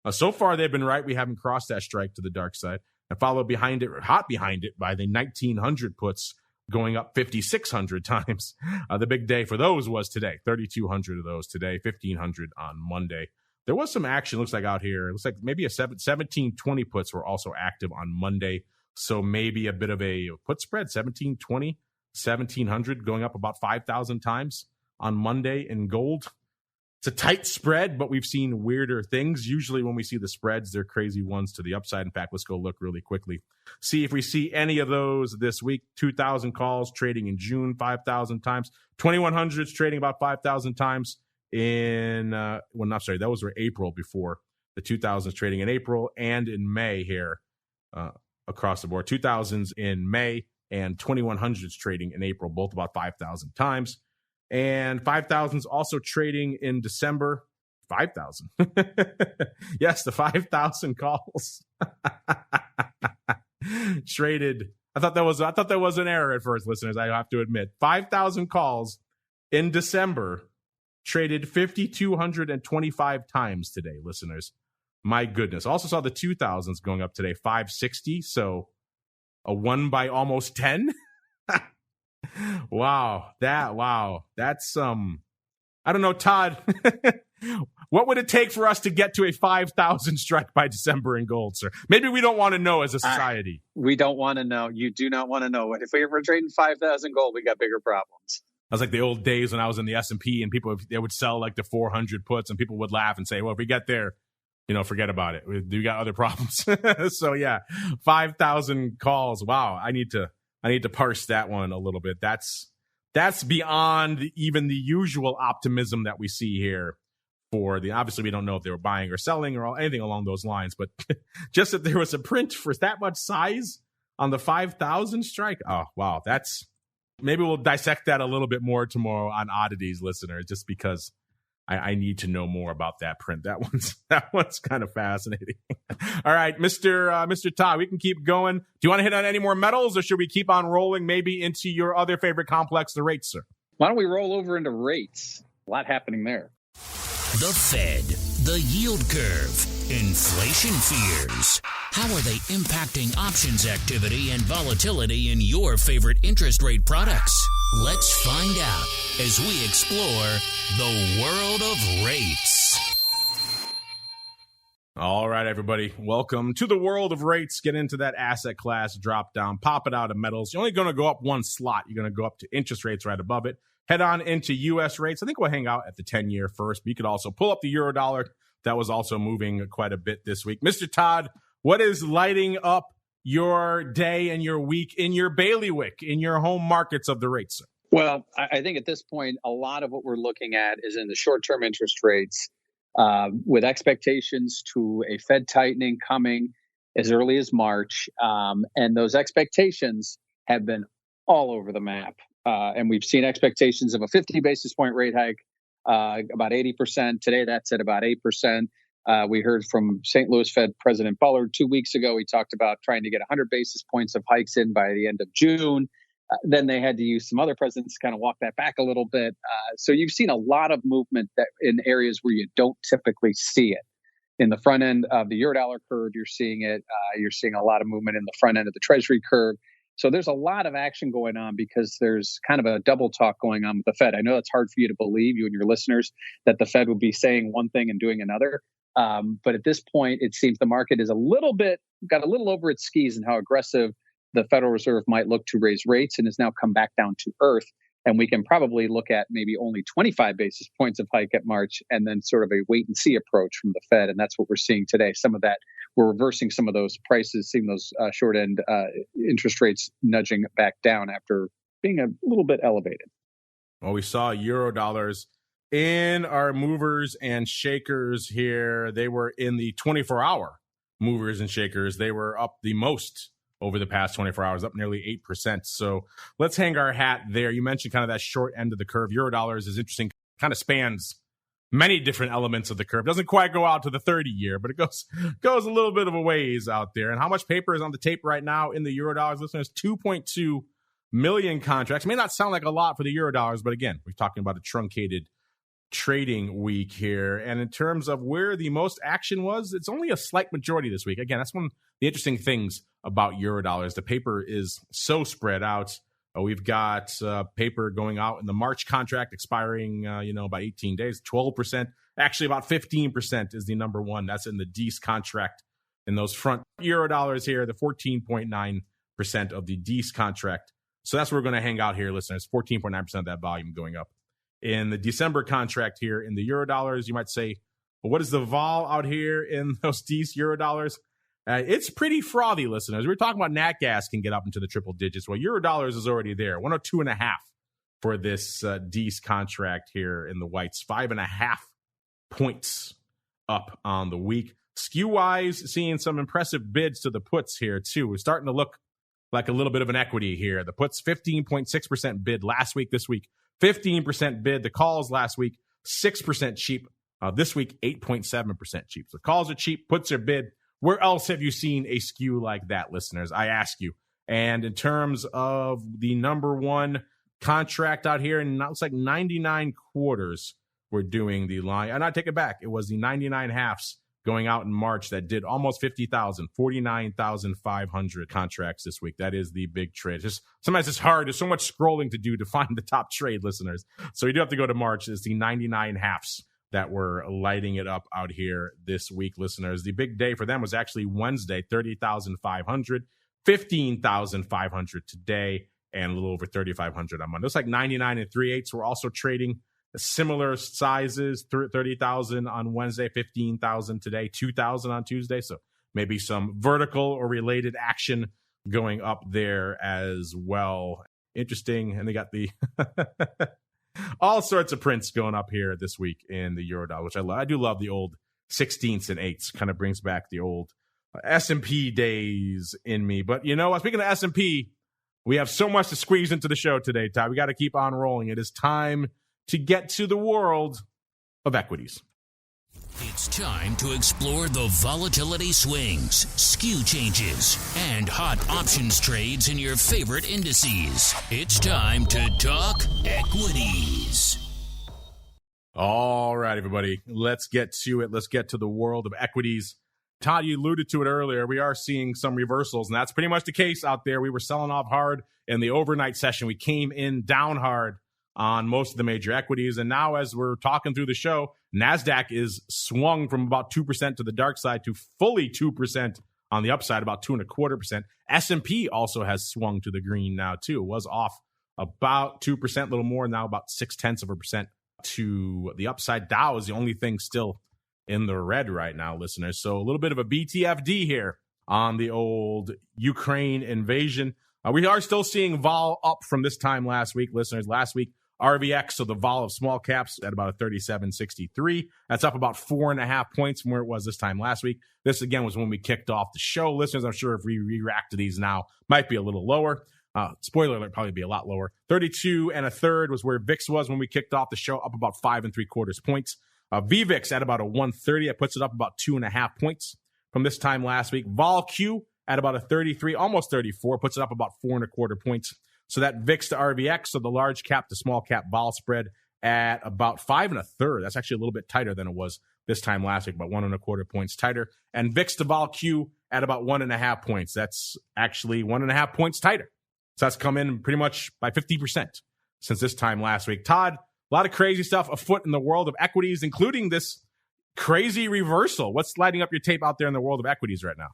So far, they've been right. We haven't crossed that strike to the dark side. And followed behind it, hot behind it, by the 1,900 puts going up 5,600 times. The big day for those was today. 3,200 of those today, 1,500 on Monday. There was some action, looks like, out here. It looks like maybe 1720 puts were also active on Monday. So maybe a bit of a put spread, 1720, 1,700 going up about 5,000 times on Monday in gold. It's a tight spread, but we've seen weirder things. Usually when we see the spreads, they're crazy ones to the upside. In fact, let's go look really quickly. See if we see any of those this week. 2,000 calls trading in June, 5,000 times. 2,100s trading about 5,000 times those were April before. The 2,000s trading in April and in May here across the board. 2,000s in May and 2,100s trading in April, both about 5,000 times. And 5,000s also trading in December. 5,000. Yes, the 5,000 calls traded. I thought that was an error at first, listeners. I have to admit, 5,000 calls in December traded 5,225 times today, listeners. My goodness. Also saw the 2,000s going up today, 560. So a 1 by almost 10. Wow. That's I don't know, Todd. What would it take for us to get to a 5,000 strike by December in gold, sir? Maybe we don't want to know as a society. We don't want to know. You do not want to know. If we were trading 5,000 gold, we got bigger problems. I was like the old days when I was in the S&P and people, they would sell like the 400 puts and people would laugh and say, well, if we get there, forget about it. We got other problems. So yeah, 5,000 calls. Wow. I need to parse that one a little bit. That's beyond even the usual optimism that we see here for obviously we don't know if they were buying or selling or anything along those lines, but just that there was a print for that much size on the 5,000 strike. Oh, wow. Maybe we'll dissect that a little bit more tomorrow on Oddities, listeners, just because I need to know more about that print. That one's kind of fascinating. All right, Mr. Todd, we can keep going. Do you want to hit on any more metals, or should we keep on rolling maybe into your other favorite complex, the rates, sir? Why don't we roll over into rates? A lot happening there. The Fed, the yield curve, inflation fears. How are they impacting options activity and volatility in your favorite interest rate products? Let's find out as we explore the world of rates. All right, everybody. Welcome to the world of rates. Get into that asset class drop down, pop it out of metals. You're only going to go up one slot. You're going to go up to interest rates right above it. Head on into U.S. rates. I think we'll hang out at the 10-year first, but you could also pull up the euro dollar. That was also moving quite a bit this week. Mr. Todd, what is lighting up your day and your week in your bailiwick, in your home markets of the rates, sir? Well, I think at this point, a lot of what we're looking at is in the short-term interest rates with expectations to a Fed tightening coming as early as March. And those expectations have been all over the map. And we've seen expectations of a 50 basis point rate hike, about 80%. Today, that's at about 8%. We heard from St. Louis Fed President Bullard 2 weeks ago. He talked about trying to get 100 basis points of hikes in by the end of June. Then they had to use some other presidents to kind of walk that back a little bit. So you've seen a lot of movement that in areas where you don't typically see it. In the front end of the Eurodollar curve, you're seeing it. You're seeing a lot of movement in the front end of the Treasury curve. So there's a lot of action going on because there's kind of a double talk going on with the Fed. I know it's hard for you to believe, you and your listeners, that the Fed would be saying one thing and doing another. But at this point, it seems the market is got a little over its skis in how aggressive the Federal Reserve might look to raise rates and has now come back down to earth. And we can probably look at maybe only 25 basis points of hike at March and then sort of a wait and see approach from the Fed. And that's what we're seeing today. Some of that, we're reversing some of those prices, seeing those short end interest rates nudging back down after being a little bit elevated. Well, we saw euro dollars in our movers and shakers here. They were in the 24-hour movers and shakers. They were up the most over the past 24 hours, up nearly 8%. So let's hang our hat there. You mentioned kind of that short end of the curve. Eurodollars is interesting, kind of spans many different elements of the curve. Doesn't quite go out to the 30-year, but it goes a little bit of a ways out there. And how much paper is on the tape right now in the Eurodollars? Listeners, 2.2 million contracts. It may not sound like a lot for the Eurodollars, but again, we're talking about a truncated trading week here. And in terms of where the most action was, it's only a slight majority this week. Again, that's one of the interesting things about Eurodollars. The paper is so spread out. We've got paper going out in the March contract expiring, about 18 days, 12%. Actually, about 15% is the number one. That's in the DEES contract. In those front Eurodollars here, the 14.9% of the DEES contract. So that's where we're going to hang out here, listeners. 14.9% of that volume going up. In the December contract here in the Eurodollars, you might say, well, what is the vol out here in those DEES Eurodollars? It's pretty frothy, listeners. We're talking about nat gas can get up into the triple digits. Well, Eurodollars is already there. 102.5 for this DEES contract here in the whites. 5.5 points up on the week. Skew-wise, seeing some impressive bids to the puts here, too. We're starting to look like a little bit of an equity here. The puts, 15.6% bid last week, this week. 15% bid. The calls last week, 6% cheap. This week, 8.7% cheap. So calls are cheap, puts are bid. Where else have you seen a skew like that, listeners? I ask you. And in terms of the number one contract out here, and it looks like 99 quarters were doing the line. And I take it back. It was the 99 halves going out in March that did almost 50,000, 49,500 contracts this week. That is the big trade. Sometimes it's hard. There's so much scrolling to do to find the top trade, listeners. So you do have to go to March. It's the 99 halves that were lighting it up out here this week, listeners. The big day for them was actually Wednesday, 30,500, 15,500 today, and a little over 3,500 on Monday. Looks like 99 and 3/8 were also trading similar sizes, 30,000 on Wednesday, 15,000 today, 2,000 on Tuesday. So maybe some vertical or related action going up there as well. Interesting. And they got the all sorts of prints going up here this week in the Eurodollar, which I love. I do love the old 16ths and 8ths. Kind of brings back the old S&P days in me. But you know what? Speaking of S&P, we have so much to squeeze into the show today, Todd. We got to keep on rolling. It is time to get to the world of equities. It's time to explore the volatility swings, skew changes, and hot options trades in your favorite indices. It's time to talk equities. All right, everybody, let's get to it. Let's get to the world of equities. Todd, you alluded to it earlier. We are seeing some reversals, and that's pretty much the case out there. We were selling off hard in the overnight session. We came in down hard on most of the major equities. And now as we're talking through the show, Nasdaq is swung from about 2% to the dark side to fully 2% on the upside, about 2.25%. S&P also has swung to the green now too. It was off about 2%, a little more, now about 0.6% to the upside. Dow is the only thing still in the red right now, listeners. So a little bit of a BTFD here on the old Ukraine invasion. We are still seeing vol up from this time last week, listeners. Last week, RVX, so the vol of small caps, at about a 37.63. That's up about 4.5 points from where it was this time last week. This, again, was when we kicked off the show. Listeners, I'm sure if we react to these now, might be a little lower. Spoiler alert, probably be a lot lower. 32 1/3 was where VIX was when we kicked off the show, up about 5 3/4 points. VVIX at about a 130. That puts it up about 2.5 points from this time last week. Vol Q at about a 33, almost 34, puts it up about 4.25 points. So that VIX to RVX, so the large cap to small cap vol spread at about 5 1/3. That's actually a little bit tighter than it was this time last week, about 1.25 points tighter. And VIX to vol Q at about 1.5 points. That's actually 1.5 points tighter. So that's come in pretty much by 50% since this time last week. Todd, a lot of crazy stuff afoot in the world of equities, including this crazy reversal. What's lighting up your tape out there in the world of equities right now?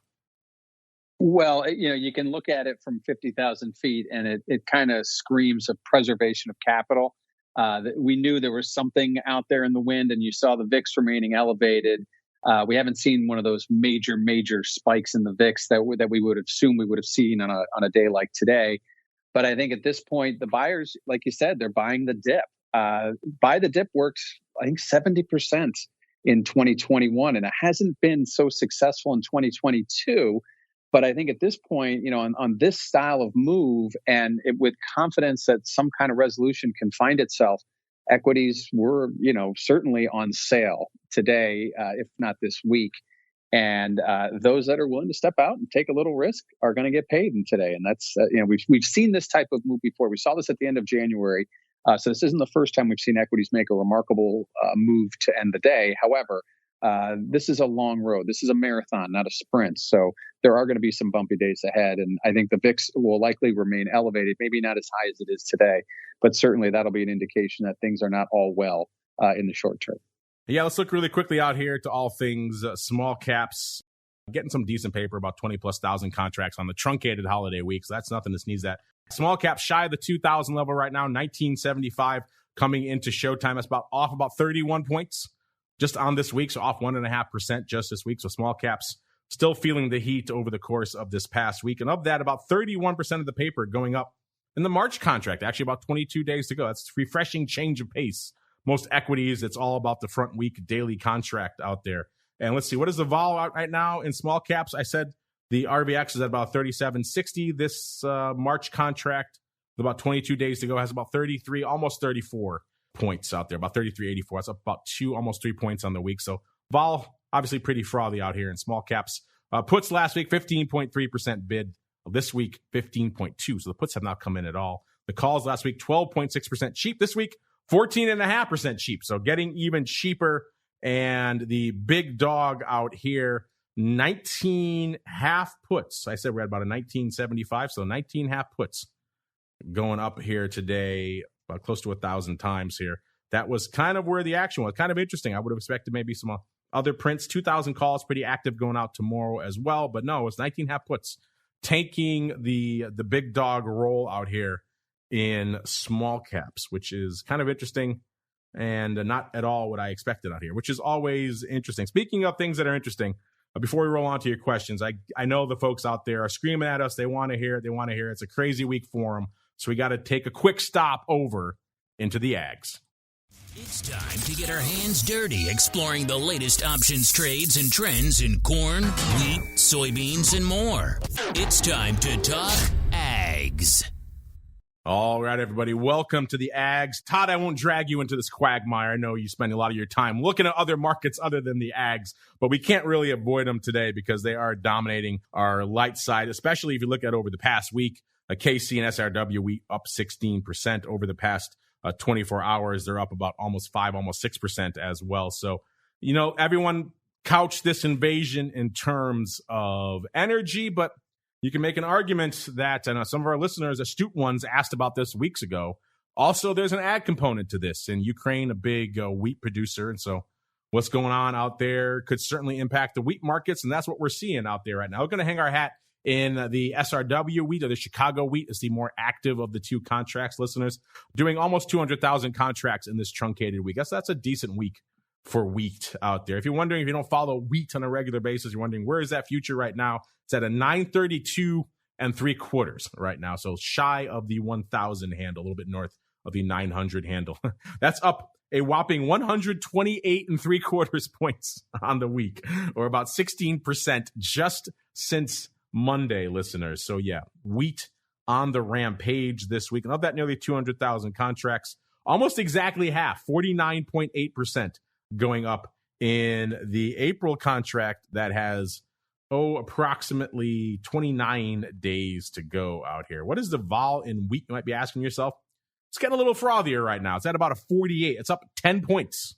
Well, you can look at it from 50,000 feet, and it kind of screams of preservation of capital. We knew there was something out there in the wind, and you saw the VIX remaining elevated. We haven't seen one of those major spikes in the VIX that we would assume we would have seen on a day like today. But I think at this point, the buyers, like you said, they're buying the dip. Buy the dip works, I think, 70% in 2021, and it hasn't been so successful in 2022. But I think at this point, on this style of move and with confidence that some kind of resolution can find itself, equities were, certainly on sale today, if not this week. And those that are willing to step out and take a little risk are going to get paid in today. And that's, we've seen this type of move before. We saw this at the end of January. So this isn't the first time we've seen equities make a remarkable move to end the day. However, this is a long road. This is a marathon, not a sprint. So there are going to be some bumpy days ahead. And I think the VIX will likely remain elevated, maybe not as high as it is today, but certainly that'll be an indication that things are not all well in the short term. Yeah, let's look really quickly out here to all things small caps. Getting some decent paper, about 20,000+ contracts on the truncated holiday week. So that's nothing to sneeze at. Small cap shy of the 2,000 level right now, 1975 coming into showtime. That's off about 31 points just on this week. So off 1.5% just this week. So small caps still feeling the heat over the course of this past week. And of that, about 31% of the paper going up in the March contract. Actually, about 22 days to go. That's a refreshing change of pace. Most equities, it's all about the front week daily contract out there. And let's see, what is the vol out right now in small caps? I said the RVX is at about 37.60. This March contract, with about 22 days to go, has about 33, almost 34 points out there, about 33.84. That's up about almost 3 points on the week. So vol, obviously pretty frothy out here in small caps. Puts last week, 15.3% bid. This week, 15.2. So the puts have not come in at all. The calls last week, 12.6% cheap. This week, 14.5% cheap. So getting even cheaper. And the big dog out here, 19 half puts. I said we're at about a 1975, so 19 half puts going up here today, about close to 1,000 times here. That was kind of where the action was. Kind of interesting. I would have expected maybe some other prints. 2,000 calls, pretty active going out tomorrow as well. But no, it's 19 half puts taking the big dog role out here in small caps, which is kind of interesting. And not at all what I expected out here, which is always interesting. Speaking of things that are interesting, before we roll on to your questions, I know the folks out there are screaming at us. They want to hear it. They want to hear it. It's a crazy week for them. So we got to take a quick stop over into the ags. It's time to get our hands dirty exploring the latest options, trades, and trends in corn, wheat, soybeans, and more. It's time to talk ags. All right, everybody. Welcome to the Ags. Todd, I won't drag you into this quagmire. I know you spend a lot of your time looking at other markets other than the Ags, but we can't really avoid them today because they are dominating our light side, especially if you look at over the past week. KC and SRW, we up 16% over the past 24 hours. They're up about almost 6% as well. So, everyone couched this invasion in terms of energy, but you can make an argument that, and some of our listeners, astute ones, asked about this weeks ago. Also, there's an ag component to this. In Ukraine, a big wheat producer. And so what's going on out there could certainly impact the wheat markets. And that's what we're seeing out there right now. We're going to hang our hat in the SRW wheat, or the Chicago wheat is the more active of the two contracts, listeners, doing almost 200,000 contracts in this truncated week. That's a decent week for wheat out there. If you're wondering, if you don't follow wheat on a regular basis, you're wondering, where is that future right now? It's at a 932 3/4 right now. So shy of the 1,000 handle, a little bit north of the 900 handle. That's up a whopping 128 3/4 points on the week, or about 16% just since Monday, listeners. So yeah, wheat on the rampage this week. And of that nearly 200,000 contracts, almost exactly half, 49.8%, going up in the April contract that has approximately 29 days to go out here. What is the vol in wheat? You might be asking yourself. It's getting a little frothier right now. It's at about a 48. It's up 10 points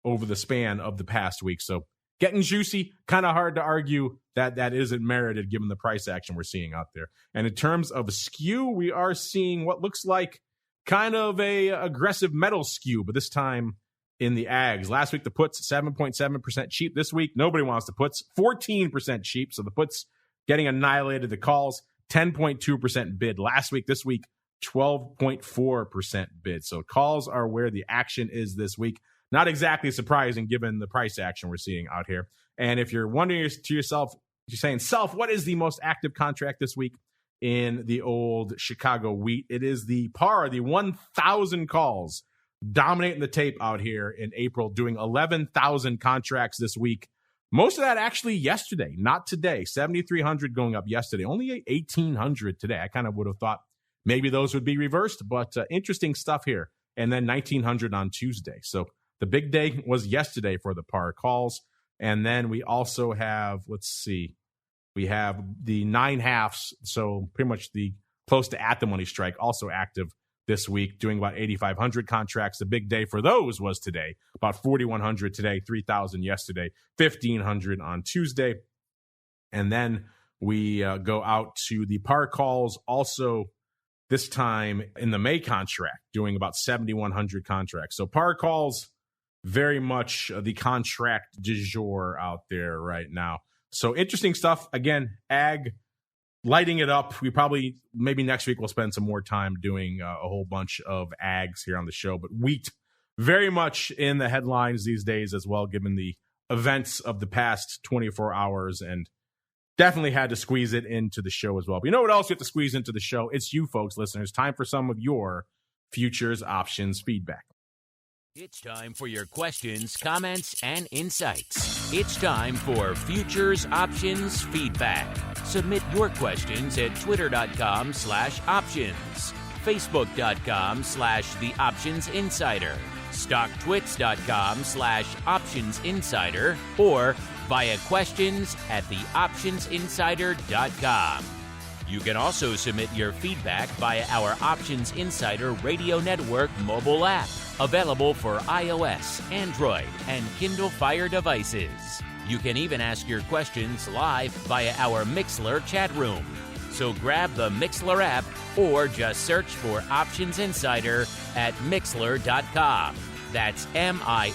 over the span of the past week. So getting juicy, kind of hard to argue that isn't merited given the price action we're seeing out there. And in terms of a skew, we are seeing what looks like kind of a aggressive metal skew, but this time in the ags. Last week, the puts 7.7% cheap. This week, nobody wants the puts, 14% cheap. So the puts getting annihilated. The calls 10.2% bid last week. This week, 12.4% bid. So calls are where the action is this week. Not exactly surprising given the price action we're seeing out here. And if you're wondering to yourself, you're saying, Self, what is the most active contract this week in the old Chicago wheat? It is the par, the 1,000 calls dominating the tape out here in April, doing 11,000 contracts this week. Most of that actually yesterday, not today. 7,300 going up yesterday, only 1,800 today. I kind of would have thought maybe those would be reversed, but interesting stuff here. And then 1,900 on Tuesday. So the big day was yesterday for the par calls. And then we also have, we have the 9/2, so pretty much the close to at the money strike, also active this week, doing about 8,500 contracts. The big day for those was today, about 4,100 today, 3,000 yesterday, 1,500 on Tuesday. And then we go out to the par calls, also this time in the May contract, doing about 7,100 contracts. So par calls, very much the contract du jour out there right now. So interesting stuff. Again, ag lighting it up. We probably, maybe next week, we'll spend some more time doing a whole bunch of ags here on the show. But wheat, very much in the headlines these days as well, given the events of the past 24 hours. And definitely had to squeeze it into the show as well. But you know what else you have to squeeze into the show? It's you folks, listeners. Time for some of your futures options feedback. It's time for your questions, comments, and insights. It's time for Futures Options Feedback. Submit your questions at twitter.com/options, facebook.com/The Options Insider, stocktwits.com/Options Insider, or via questions at theoptionsinsider.com. You can also submit your feedback via our Options Insider Radio Network mobile app, available for iOS, Android, and Kindle Fire devices. You can even ask your questions live via our Mixlr chat room. So grab the Mixlr app or just search for Options Insider at Mixlr.com. That's MIXLR.com.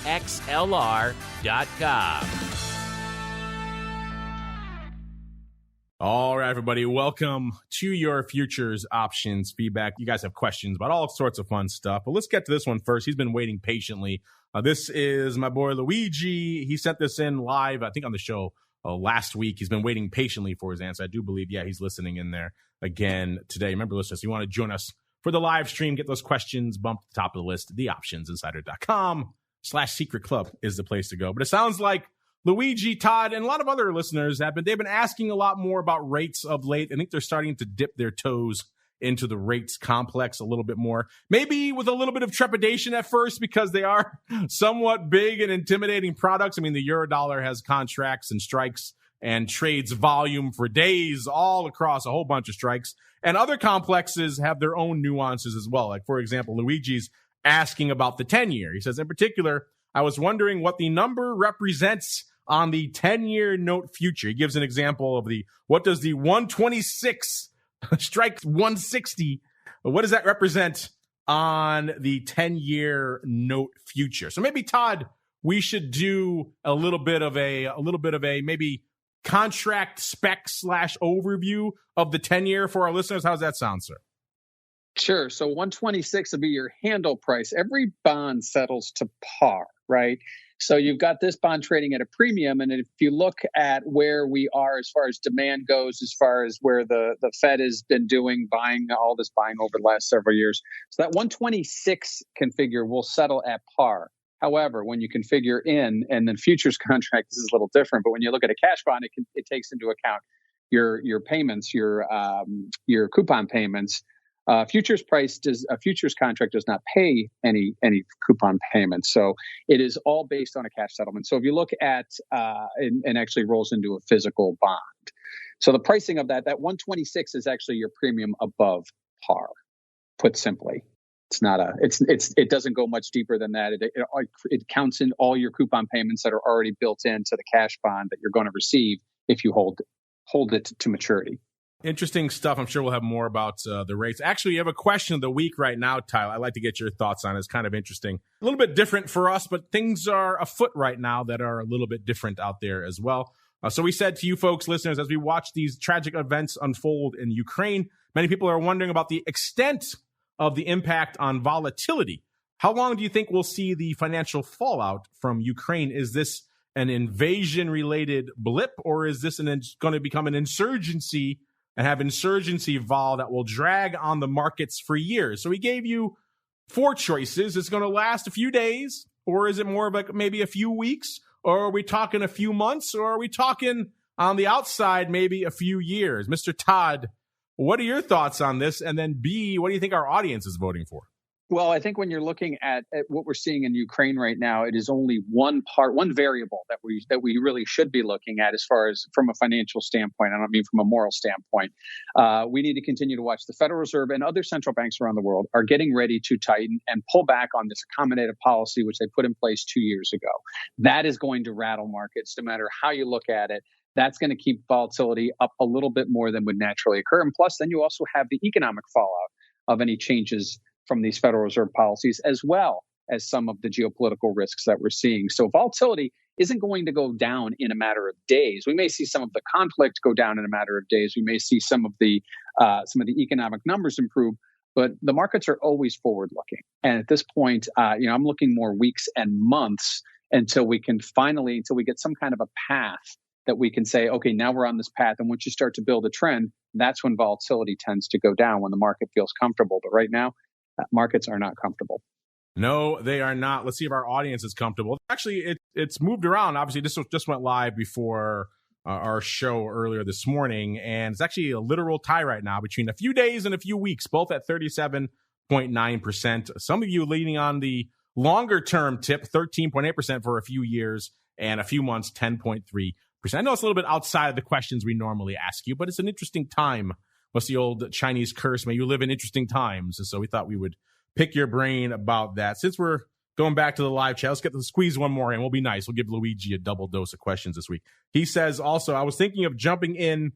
All right, everybody, welcome to your futures options feedback. You guys have questions about all sorts of fun stuff, but let's get to this one first. He's been waiting patiently. This is my boy Luigi. He sent this in live, I think, on the show last week. He's been waiting patiently for his answer. I do believe, he's listening in there again today. Remember, listeners, if you want to join us for the live stream, get those questions bumped to the top of the list. TheOptionsInsider.com/secret club is the place to go. But it sounds like Luigi, Todd, and a lot of other listeners they've been asking a lot more about rates of late. I think they're starting to dip their toes into the rates complex a little bit more, maybe with a little bit of trepidation at first because they are somewhat big and intimidating products. I mean, the Eurodollar has contracts and strikes and trades volume for days all across a whole bunch of strikes. And other complexes have their own nuances as well. Like, for example, Luigi's asking about the 10-year. He says, in particular, I was wondering what the number represents on the 10-year note future. He gives an example of what does the 126 strike 160, what does that represent on the 10-year note future? So maybe, Todd, we should do a little bit of a maybe contract spec / overview of the 10-year for our listeners. How's that sound, sir? Sure. So 126 will be your handle price. Every bond settles to par, right? So you've got this bond trading at a premium. And if you look at where we are as far as demand goes, as far as where the Fed has been doing buying over the last several years. So that 126 configure will settle at par. However, when you configure in, and then futures contract, this is a little different, but when you look at a cash bond, it takes into account your payments, your coupon payments. A futures contract does not pay any coupon payments, so it is all based on a cash settlement. So if you look at and actually rolls into a physical bond, so the pricing of that 126 is actually your premium above par. Put simply, it doesn't go much deeper than that. It counts in all your coupon payments that are already built into the cash bond that you're going to receive if you hold it to maturity. Interesting stuff. I'm sure we'll have more about the rates. Actually, you have a question of the week right now, Tyler. I'd like to get your thoughts on it. It's kind of interesting. A little bit different for us, but things are afoot right now that are a little bit different out there as well. So we said to you folks, listeners, as we watch these tragic events unfold in Ukraine, many people are wondering about the extent of the impact on volatility. How long do you think we'll see the financial fallout from Ukraine? Is this an invasion-related blip, or is this going to become an insurgency and have insurgency vol that will drag on the markets for years? So we gave you 4 choices. It's going to last a few days, or is it more of like maybe a few weeks, or are we talking a few months, or are we talking on the outside maybe a few years? Mr. Todd, what are your thoughts on this? And then B, what do you think our audience is voting for? Well, I think when you're looking at what we're seeing in Ukraine right now, it is only one variable that we really should be looking at as far as from a financial standpoint. I don't mean from a moral standpoint. We need to continue to watch. The Federal Reserve and other central banks around the world are getting ready to tighten and pull back on this accommodative policy, which they put in place 2 years ago. That is going to rattle markets no matter how you look at it. That's going to keep volatility up a little bit more than would naturally occur. And plus, then you also have the economic fallout of any changes from these Federal Reserve policies, as well as some of the geopolitical risks that we're seeing. So volatility isn't going to go down in a matter of days. We may see some of the conflict go down in a matter of days. We may see some of the economic numbers improve, but the markets are always forward-looking. And at this point, I'm looking more weeks and months until we get some kind of a path that we can say, okay, now we're on this path. And once you start to build a trend, that's when volatility tends to go down, when the market feels comfortable. But right now, markets are not comfortable. No, they are not. Let's see if our audience is comfortable. Actually, it's moved around. Obviously, this just went live before our show earlier this morning, and it's actually a literal tie right now between a few days and a few weeks, both at 37.9%. Some of you leaning on the longer-term tip, 13.8% for a few years, and a few months, 10.3%. I know it's a little bit outside of the questions we normally ask you, but it's an interesting time. What's the old Chinese curse? May you live in interesting times. And so we thought we would pick your brain about that. Since we're going back to the live chat, let's get to squeeze one more in. We'll be nice. We'll give Luigi a double dose of questions this week. He says also, I was thinking of jumping in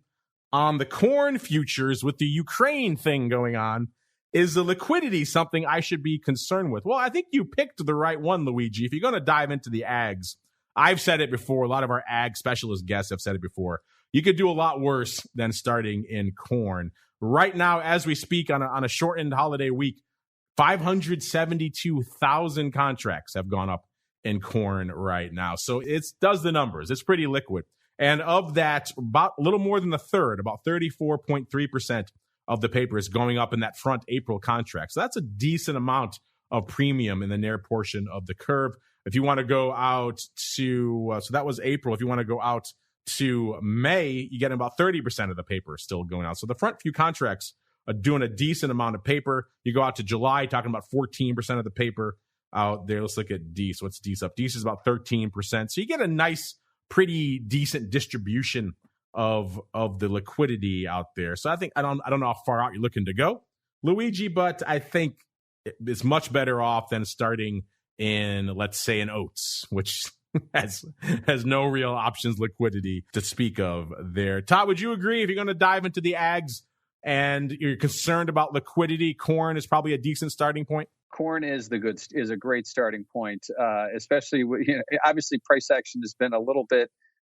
on the corn futures with the Ukraine thing going on. Is the liquidity something I should be concerned with? Well, I think you picked the right one, Luigi. If you're going to dive into the ags, I've said it before. A lot of our ag specialist guests have said it before. You could do a lot worse than starting in corn. Right now, as we speak on a shortened holiday week, 572,000 contracts have gone up in corn right now. So it does the numbers. It's pretty liquid. And of that, about a little more than a third, about 34.3% of the paper is going up in that front April contract. So that's a decent amount of premium in the near portion of the curve. If you want to go out to, so that was April. If you want to go out to May, you get about 30% of the paper still going out. So the front few contracts doing a decent amount of paper. You go out to July, talking about 14% of the paper out there. Let's look at DEES. What's DEES up? DEES is about 13%. So you get a nice, pretty decent distribution of the liquidity out there. So I think I don't know how far out you're looking to go, Luigi, but I think it's much better off than starting in, let's say, an Oats, which has no real options liquidity to speak of there. Todd, would you agree if you're going to dive into the ags and you're concerned about liquidity, corn is probably a decent starting point? Corn is a great starting point, especially obviously price action has been a little bit,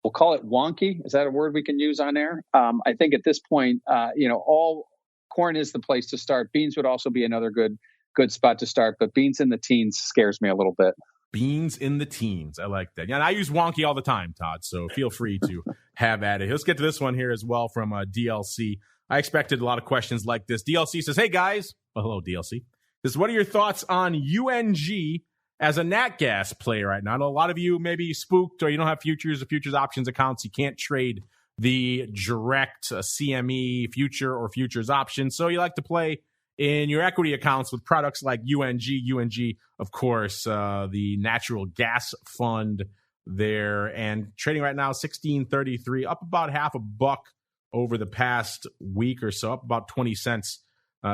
we'll call it wonky. Is that a word we can use on air? I think at this point, all corn is the place to start. Beans would also be another good spot to start, but beans in the teens scares me a little bit. Beans in the teens. I like that. Yeah, and I use wonky all the time, Todd, so feel free to have at it. Let's get to this one here as well from DLC. I expected a lot of questions like this. DLC says, hey, guys. Well, hello, DLC. This is, what are your thoughts on UNG as a nat gas play right now? I know a lot of you may be spooked or you don't have futures or futures options accounts. You can't trade the direct CME future or futures options. So you like to play in your equity accounts with products like UNG. UNG, of course, the natural gas fund there, and trading right now 16.33, up about half a buck over the past week or so, up about 20 cents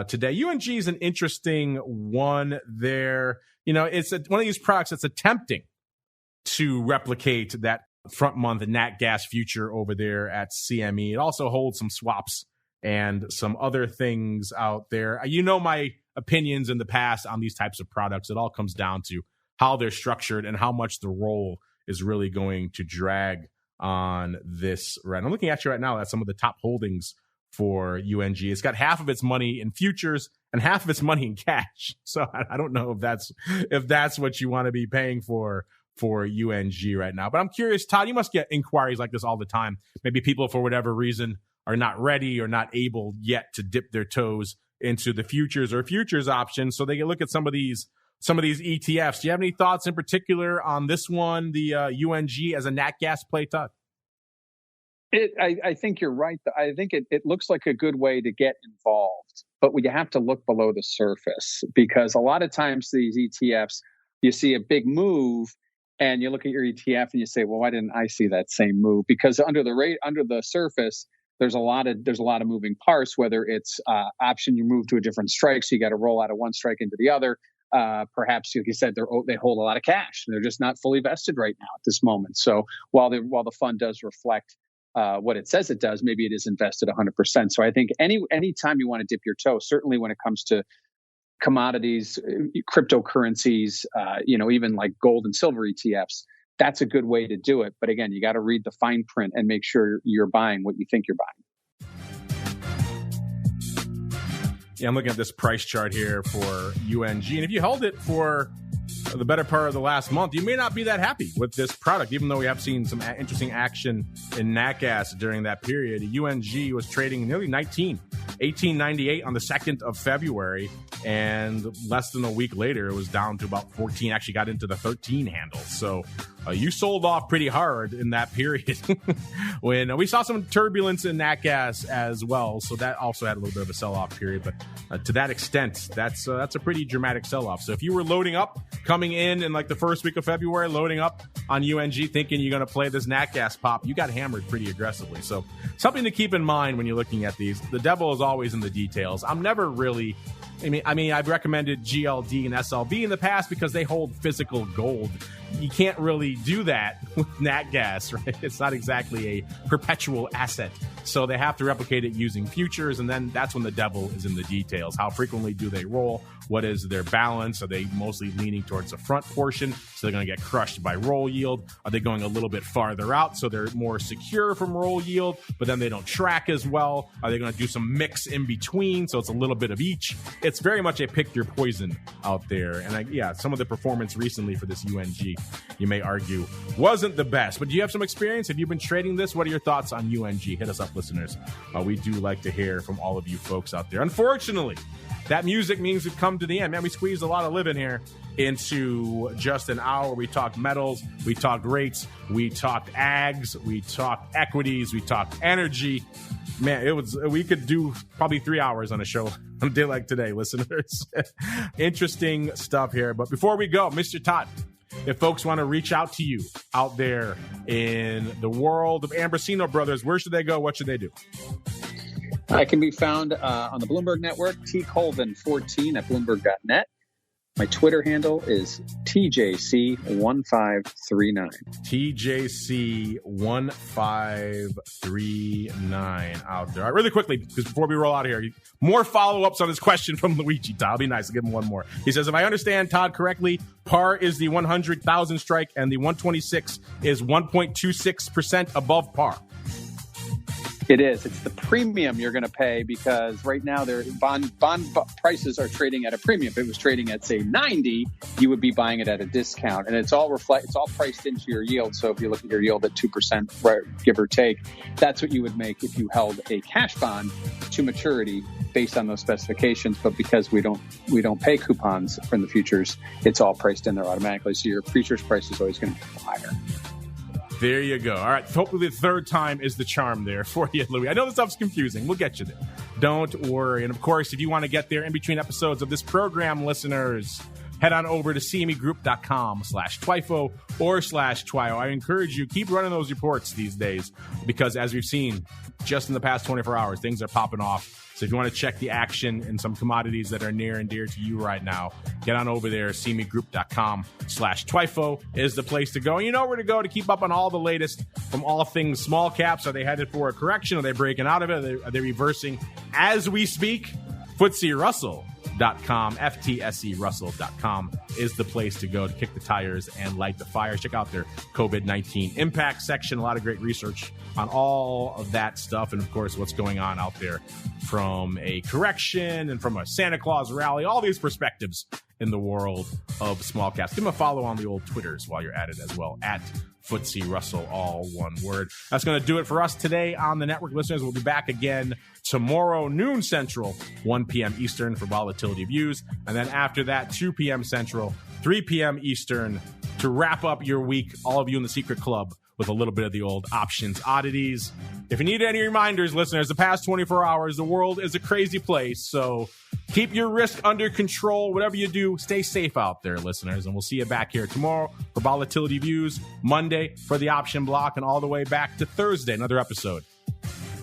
today. UNG is an interesting one there. It's one of these products that's attempting to replicate that front month nat gas future over there at CME. It also holds some swaps and some other things out there. My opinions in the past on these types of products. It all comes down to how they're structured and how much the roll is really going to drag on this. Right, I'm looking at you right now at some of the top holdings for UNG. It's got half of its money in futures and half of its money in cash. So I don't know if that's what you want to be paying for UNG right now. But I'm curious, Todd, you must get inquiries like this all the time. Maybe people, for whatever reason, are not ready or not able yet to dip their toes into the futures or futures options, so they can look at some of these ETFs. Do you have any thoughts in particular on this one, the UNG as a nat gas play, Todd? I think you're right. I think it looks like a good way to get involved, but you have to look below the surface, because a lot of times these ETFs, you see a big move and you look at your ETF and you say, well, why didn't I see that same move? Because under the surface, there's a lot of moving parts, whether it's option, you move to a different strike, so you got to roll out of one strike into the other. Perhaps, like you said, they hold a lot of cash. They're just not fully vested right now at this moment. So while the fund does reflect what it says it does, maybe it is invested 100%. So I think any time you want to dip your toe, certainly when it comes to commodities, cryptocurrencies, even like gold and silver ETFs, that's a good way to do it. But again, you got to read the fine print and make sure you're buying what you think you're buying. Yeah, I'm looking at this price chart here for UNG. And if you held it for the better part of the last month, you may not be that happy with this product, even though we have seen some interesting action in NatGas during that period. UNG was trading nearly 18.98 on the 2nd of February, and less than a week later, it was down to about 14, actually got into the 13 handle. So you sold off pretty hard in that period when we saw some turbulence in NatGas as well. So that also had a little bit of a sell-off period, but to that extent, that's a pretty dramatic sell-off. So if you were loading up, coming in like the first week of February, loading up on UNG, thinking you're going to play this NatGas pop, you got hammered pretty aggressively. So something to keep in mind when you're looking at these. The devil is always in the details. I'm never really, I've recommended GLD and SLV in the past because they hold physical gold. You can't really do that with NatGas, right? It's not exactly a perpetual asset. So they have to replicate it using futures, and then that's when the devil is in the details. How frequently do they roll? What is their balance? Are they mostly leaning towards the front portion, so they're going to get crushed by roll yield? Are they going a little bit farther out, so they're more secure from roll yield, but then they don't track as well? Are they going to do some mix in between, so it's a little bit of each? It's very much a pick your poison out there. And some of the performance recently for this UNG, you may argue, wasn't the best. But do you have some experience? Have you been trading this? What are your thoughts on UNG? Hit us up listeners. We do like to hear from all of you folks out there. Unfortunately, that music means we've come to the end. Man, we squeezed a lot of living here into just an hour. We talked metals, we talked rates, we talked ags, we talked equities, we talked energy. Man, we could do probably 3 hours on a show on a day like today, listeners. Interesting stuff here. But before we go, Mr. Todd, if folks want to reach out to you out there in the world of Ambrosino Brothers, where should they go? What should they do? I can be found on the Bloomberg Network, TCOLVIN14 at Bloomberg.net. My Twitter handle is TJC1539. TJC1539 out there. All right, really quickly, because before we roll out of here, more follow-ups on his question from Luigi. Todd, I'll be nice. I'll give him one more. He says, if I understand Todd correctly, par is the 100,000 strike and the 126 is 1.26% above par. It is. It's the premium you're going to pay because right now their bond prices are trading at a premium. If it was trading at, say, 90, you would be buying it at a discount. And it's all priced into your yield. So if you look at your yield at 2%, right, give or take, that's what you would make if you held a cash bond to maturity based on those specifications. But because we don't pay coupons from the futures, it's all priced in there automatically. So your futures price is always going to be higher. There you go. All right. Hopefully the third time is the charm there for you, Louis. I know this stuff's confusing. We'll get you there. Don't worry. And, of course, if you want to get there in between episodes of this program, listeners, head on over to cmegroup.com/TWIFO or /TWIO. I encourage you, keep running those reports these days because, as we've seen just in the past 24 hours, things are popping off. So if you want to check the action in some commodities that are near and dear to you right now, get on over there. cmegroup.com/TWIFO is the place to go. And you know where to go to keep up on all the latest from all things small caps. Are they headed for a correction? Are they breaking out of it? Are they reversing as we speak? FTSE Russell.com, FTSE Russell.com is the place to go to kick the tires and light the fires. Check out their COVID-19 impact section. A lot of great research on all of that stuff. And, of course, what's going on out there from a correction and from a Santa Claus rally, all these perspectives in the world of small caps. Give them a follow on the old Twitters while you're at it as well, at FTSE Russell, all one word. That's going to do it for us today on the network. Listeners, we'll be back again tomorrow, noon Central, 1 p.m. Eastern for Volatility Views. And then after that, 2 p.m. Central, 3 p.m. Eastern to wrap up your week, all of you in the Secret Club, with a little bit of the old options oddities. If you need any reminders, listeners, the past 24 hours, the world is a crazy place. So keep your risk under control. Whatever you do, stay safe out there, listeners. And we'll see you back here tomorrow for Volatility Views, Monday for the option block, and all the way back to Thursday, another episode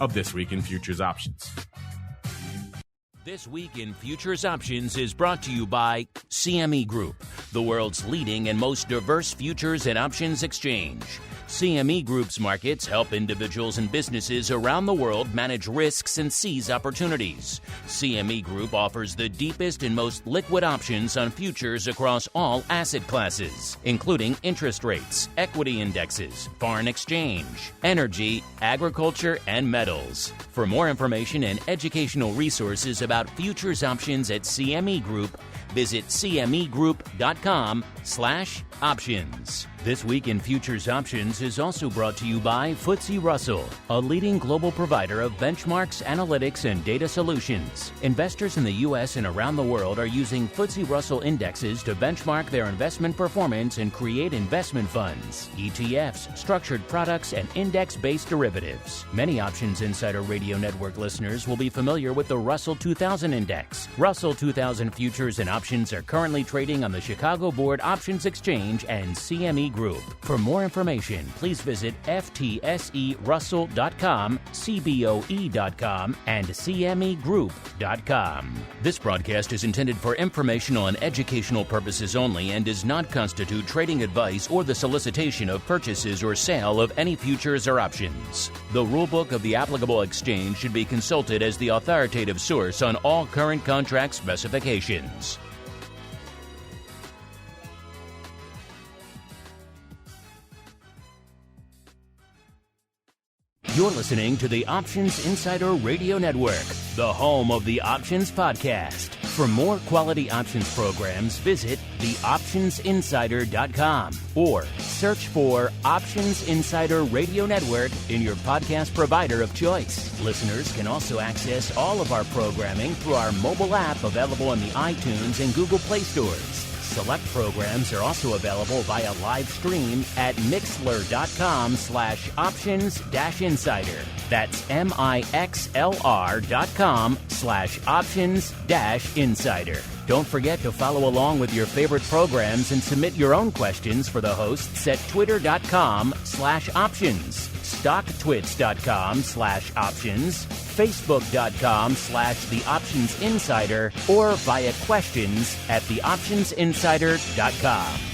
of This Week in Futures Options. This Week in Futures Options is brought to you by CME Group, the world's leading and most diverse futures and options exchange. CME Group's markets help individuals and businesses around the world manage risks and seize opportunities. CME Group offers the deepest and most liquid options on futures across all asset classes, including interest rates, equity indexes, foreign exchange, energy, agriculture, and metals. For more information and educational resources about futures options at CME Group, visit cmegroup.com/options. This Week in Futures Options is also brought to you by FTSE Russell, a leading global provider of benchmarks, analytics, and data solutions. Investors in the U.S. and around the world are using FTSE Russell indexes to benchmark their investment performance and create investment funds, ETFs, structured products, and index-based derivatives. Many Options Insider Radio Network listeners will be familiar with the Russell 2000 Index. Russell 2000 futures and options are currently trading on the Chicago Board Options Exchange and CME Group. For more information, please visit ftserussell.com, cboe.com, and cmegroup.com. This broadcast is intended for informational and educational purposes only and does not constitute trading advice or the solicitation of purchases or sale of any futures or options. The rulebook of the applicable exchange should be consulted as the authoritative source on all current contract specifications. You're listening to the Options Insider Radio Network, the home of the Options Podcast. For more quality options programs, visit theoptionsinsider.com or search for Options Insider Radio Network in your podcast provider of choice. Listeners can also access all of our programming through our mobile app available in the iTunes and Google Play stores. Select programs are also available via live stream at mixlr.com/options-insider. That's mixlr.com/options-insider. Don't forget to follow along with your favorite programs and submit your own questions for the hosts at twitter.com/options, stocktwits.com/options, facebook.com/theoptionsinsider, or via questions at theoptionsinsider.com.